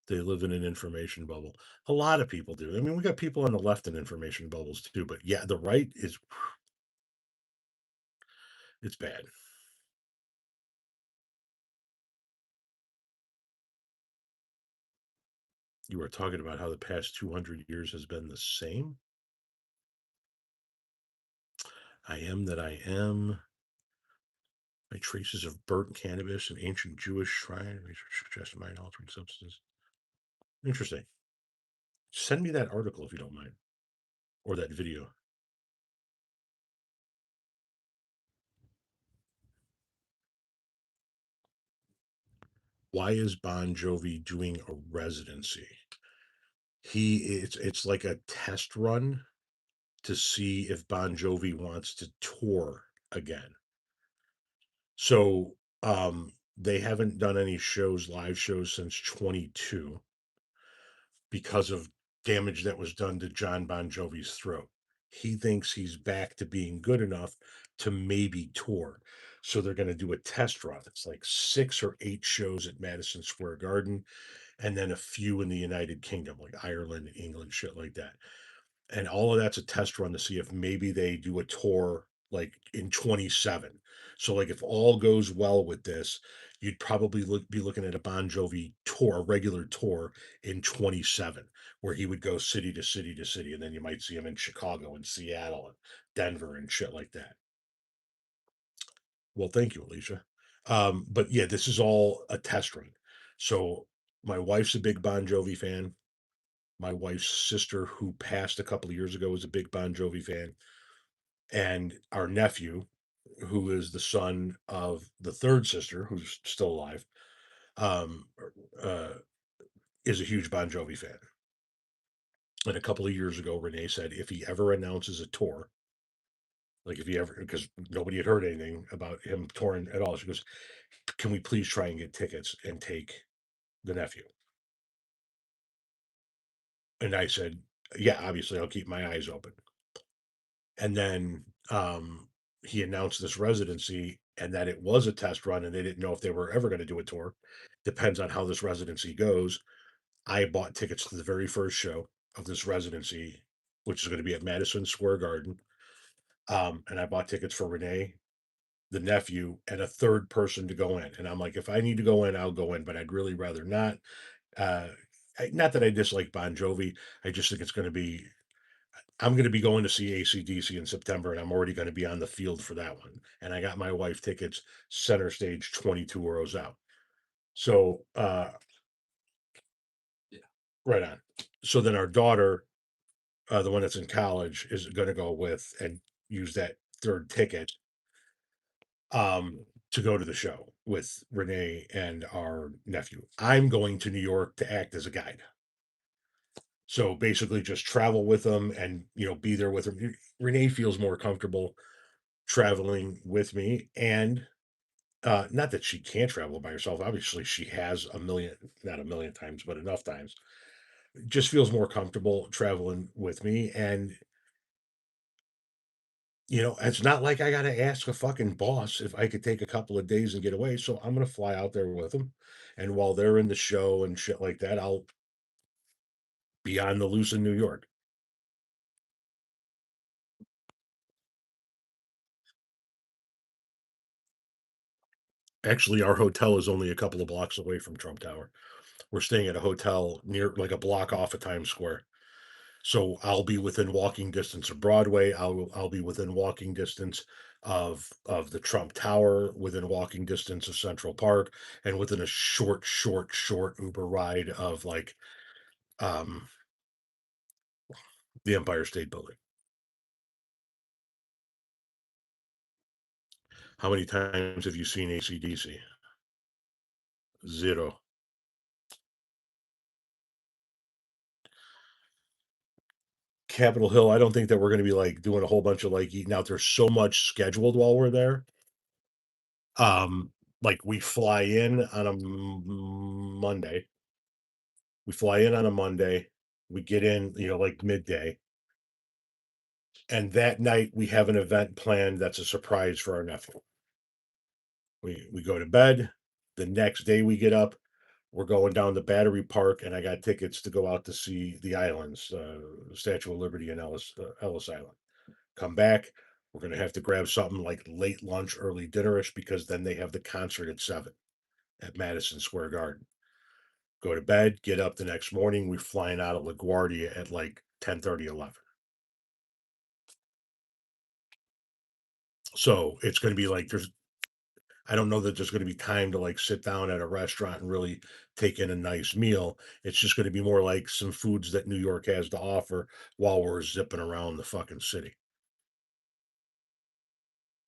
Speaker 1: They live in an information bubble. A lot of people do. I mean, we got people on the left in information bubbles too, but yeah, the right is it's bad. You were talking about how the past 200 years has been the same. I am that I am. My traces of burnt cannabis, an ancient Jewish shrine, research suggests mind altering substances. Interesting. Send me that article if you don't mind, or that video. Why is Bon Jovi doing a residency? It's like a test run to see if Bon Jovi wants to tour again. So they haven't done any shows, live shows since 22 because of damage that was done to John Bon Jovi's throat. He thinks he's back to being good enough to maybe tour. So they're going to do a test run. It's like 6 or 8 shows at Madison Square Garden and then a few in the United Kingdom, like Ireland, England, shit like that. And all of that's a test run to see if maybe they do a tour like in 27. So like if all goes well with this, you'd probably be looking at a Bon Jovi tour, a regular tour in 27, where he would go city to city to city, and then you might see him in Chicago and Seattle and Denver and shit like that. Well, thank you, Alicia. But yeah, this is all a test run. So my wife's a big Bon Jovi fan. My wife's sister, who passed a couple of years ago, was a big Bon Jovi fan, and our nephew, who is the son of the third sister, who's still alive, um, uh, is a huge Bon Jovi fan. And a couple of years ago, Renee said if he ever announces a tour, like if he ever, because nobody had heard anything about him touring at all, she goes, "Can we please try and get tickets and take the nephew?" And I said, "Yeah, obviously, I'll keep my eyes open." And then he announced this residency and that it was a test run and they didn't know if they were ever going to do a tour. Depends on how this residency goes. I bought tickets to the very first show of this residency, which is going to be at Madison Square Garden. And I bought tickets for Renee, the nephew, and a third person to go in. And I'm like, if I need to go in, I'll go in, but I'd really rather not. Uh, not that I dislike Bon Jovi. I just think it's going to be I'm going to be going to see AC/DC in September, and I'm already going to be on the field for that one. And I got my wife tickets center stage 22 rows out. So,
Speaker 2: Yeah.
Speaker 1: right on. So then our daughter, the one that's in college, is going to go with and use that third ticket to go to the show with Renee and our nephew. I'm going to New York to act as a guide. So basically just travel with them and be there with them. Renee feels more comfortable traveling with me, and not that she can't travel by herself. Obviously, she has a million, not a million times, but enough times. Just feels more comfortable traveling with me. And, it's not like I got to ask a fucking boss if I could take a couple of days and get away. So I'm going to fly out there with them. And while they're in the show and shit like that, I'll be on the loose in New York. Actually, our hotel is only a couple of blocks away from Trump Tower. We're staying at a hotel near, like, a block off of Times Square. So I'll be within walking distance of Broadway. I'll be within walking distance of the Trump Tower, within walking distance of Central Park, and within a short Uber ride of like um the Empire State Building. How many times have you seen ACDC? Zero. Capitol Hill, I don't think that we're gonna be like doing a whole bunch of like eating out. There's so much scheduled while we're there. Um, like we fly in on a Monday. We fly in on a Monday. We get in, like midday. And that night we have an event planned that's a surprise for our nephew. We go to bed. The next day we get up. We're going down to Battery Park, and I got tickets to go out to see the islands, Statue of Liberty and Ellis Island. Come back. We're gonna have to grab something like late lunch, early dinnerish, because then they have the concert at 7 at Madison Square Garden. Go to bed, get up the next morning. We're flying out of LaGuardia at like 10:30, 11. So it's going to be like I don't know that there's going to be time to like sit down at a restaurant and really take in a nice meal. It's just going to be more like some foods that New York has to offer while we're zipping around the fucking city.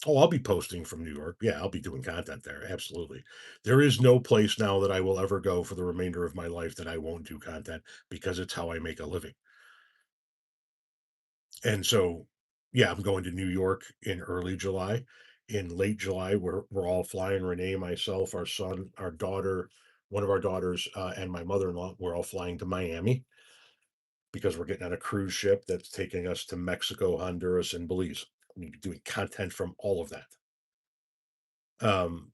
Speaker 1: Oh, I'll be posting from New York. Yeah, I'll be doing content there. Absolutely. There is no place now that I will ever go for the remainder of my life that I won't do content because it's how I make a living. And so, yeah, I'm going to New York in early July. In late July, we're all flying. Renee, myself, our son, our daughter, one of our daughters, and my mother-in-law. We're all flying to Miami because we're getting on a cruise ship that's taking us to Mexico, Honduras, and Belize. We'll be doing content from all of that. Um,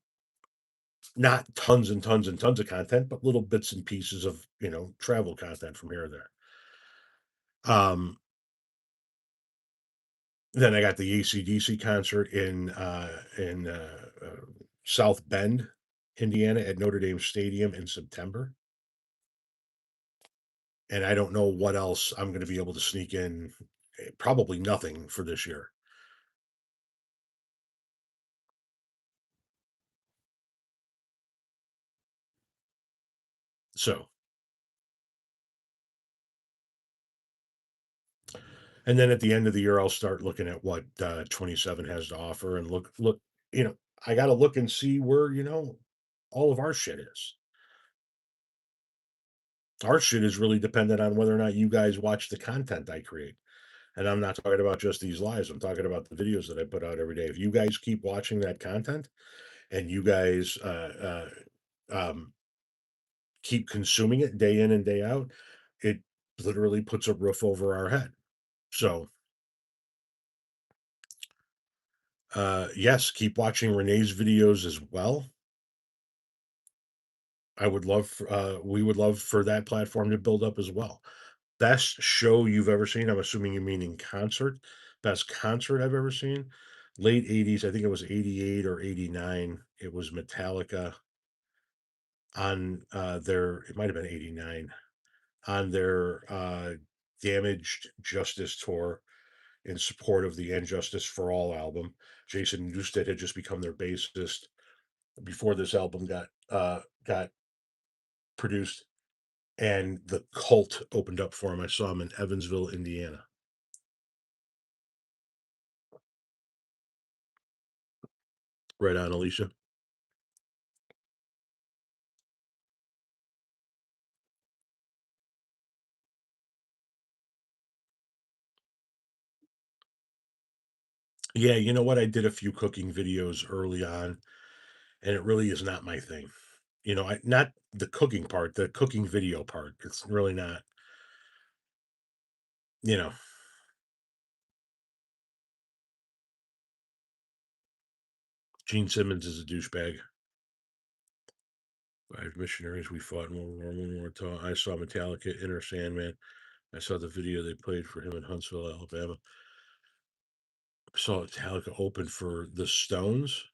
Speaker 1: Not tons and tons and tons of content, but little bits and pieces of travel content from here or there. Um, Then I got the AC/DC concert in South Bend, Indiana, at Notre Dame Stadium in September, and I don't know what else I'm gonna be able to sneak in. Probably nothing for this year. So, and then at the end of the year, I'll start looking at what, 27 has to offer and you know, I gotta look and see where, all of our shit is. Our shit is really dependent on whether or not you guys watch the content I create. And I'm not talking about just these lives. I'm talking about the videos that I put out every day. If you guys keep watching that content and you guys keep consuming it day in and day out, it literally puts a roof over our head. So Yes, keep watching Renee's videos as well. We would love for that platform to build up as well. Best show you've ever seen? I'm assuming you mean in concert. Best concert I've ever seen? Late 80s, I think it was 88 or 89. It was Metallica on, their it might have been 89, on their, Damaged Justice tour in support of the And Justice for All album. Jason Newsted had just become their bassist before this album got produced, and the Cult opened up for him. I saw him in Evansville, Indiana. Right on, Alicia. Yeah, you know what? I did a few cooking videos early on, and it really is not my thing. I not the cooking part, the cooking video part. It's really not, you know, Gene Simmons is a douchebag. Five missionaries we fought in World War One. I saw Metallica, Inner Sandman. I saw the video they played for him in Huntsville, Alabama. I saw Metallica open for the Stones.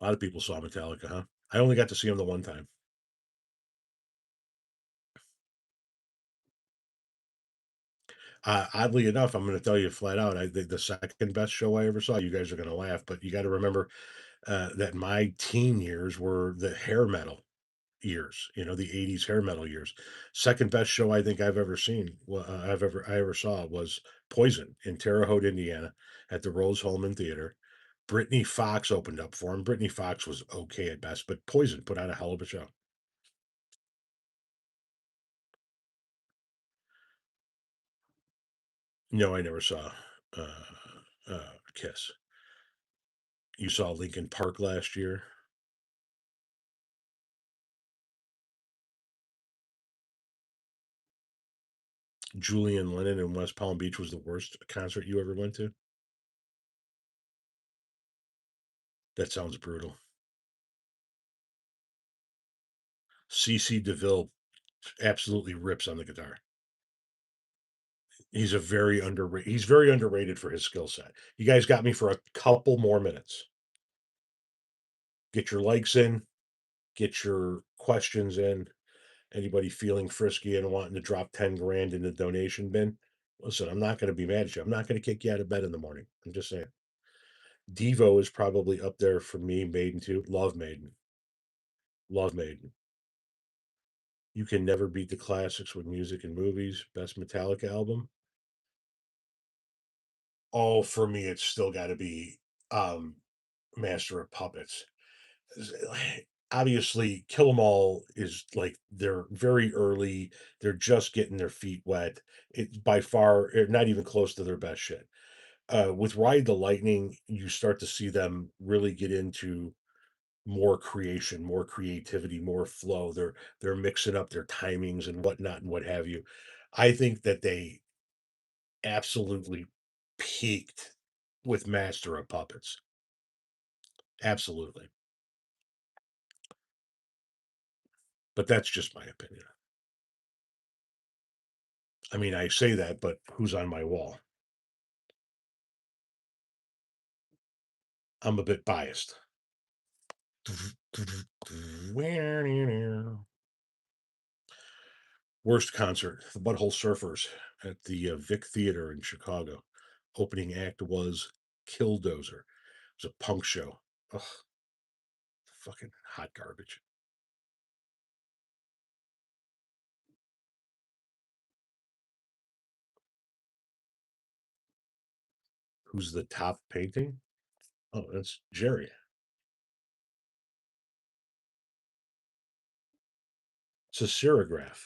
Speaker 1: A lot of people saw Metallica, huh? I only got to see him the one time. Oddly enough, I'm going to tell you flat out, I think the second best show I ever saw. You guys are going to laugh, but you got to remember that my teen years were the hair metal years. The '80s hair metal years. Second best show I think I've ever seen. I ever saw was Poison in Terre Haute, Indiana, at the Rose Holman Theater. Brittany Fox opened up for him. Brittany Fox was okay at best, but Poison put on a hell of a show. No, I never saw uh, Kiss. You saw Lincoln Park last year. Julian Lennon in West Palm Beach was the worst concert you ever went to. That sounds brutal. CC DeVille absolutely rips on the guitar. He's very underrated for his skill set. You guys got me for a couple more minutes. Get your likes in, get your questions in. Anybody feeling frisky and wanting to drop 10 grand in the donation bin? Listen, I'm not going to be mad at you. I'm not going to kick you out of bed in the morning. I'm just saying. Devo is probably up there for me. Maiden too. Love Maiden. Love Maiden. You can never beat the classics with music and movies. Best Metallica album. Oh, for me, it's still got to be um, Master of Puppets. Obviously, Kill 'Em All is like they're very early. They're just getting their feet wet. It's by far not even close to their best shit. With Ride the Lightning, you start to see them really get into more creation, more creativity, more flow. They're mixing up their timings and whatnot and what have you. I think that they absolutely peaked with Master of Puppets. Absolutely. But that's just my opinion. I mean, I say that, but who's on my wall? I'm a bit biased. Worst concert, the Butthole Surfers at the Vic Theater in Chicago. Opening act was Killdozer. It was a punk show. Ugh, fucking hot garbage. Who's the top painting? Oh, that's Jerry. It's a serigraph.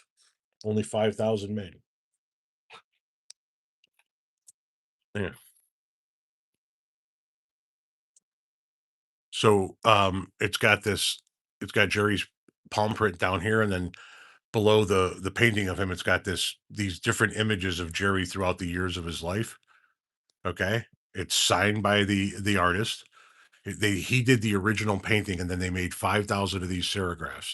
Speaker 1: Only 5,000 made. Yeah. So it's got Jerry's palm print down here, and then below the painting of him, it's got these different images of Jerry throughout the years of his life. Okay, it's signed by the artist. He did the original painting, and then they made 5,000 of these serigraphs.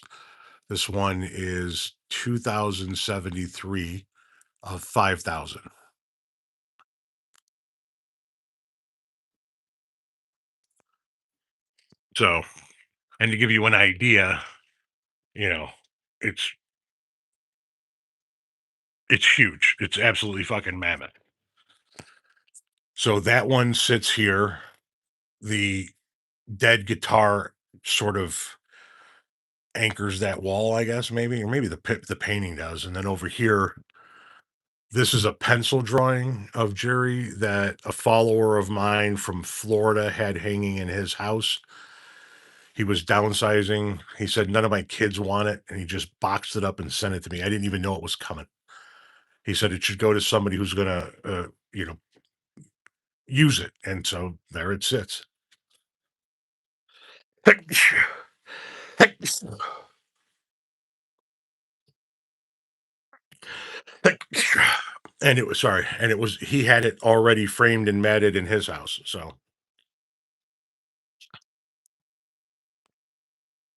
Speaker 1: This one is 2,073 of 5,000. So, and to give you an idea, you know, it's it's huge. It's absolutely fucking mammoth. So that one sits here. The dead guitar sort of anchors that wall, I guess, maybe, or maybe the painting does. And then over here, this is a pencil drawing of Jerry that a follower of mine from Florida had hanging in his house. He was downsizing. He said none of my kids want it, and he just boxed it up and sent it to me. I didn't even know it was coming. He said it should go to somebody who's gonna, use it, and so there it sits. And it was sorry, and it was he had it already framed and matted in his house. So,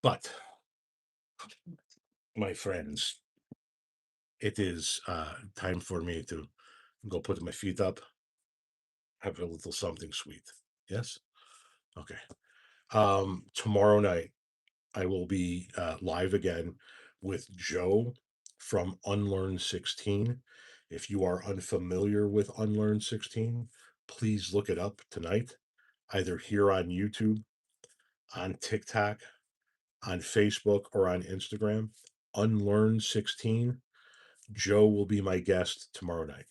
Speaker 1: but my friends, it is time for me to go put my feet up, have a little something sweet. Yes. Okay. Tomorrow night I will be live again with Joe from Unlearn 16. If you are unfamiliar with Unlearn 16, please look it up tonight, either here on YouTube, on TikTok, on Facebook, or on Instagram. Unlearn 16. Joe will be my guest tomorrow night.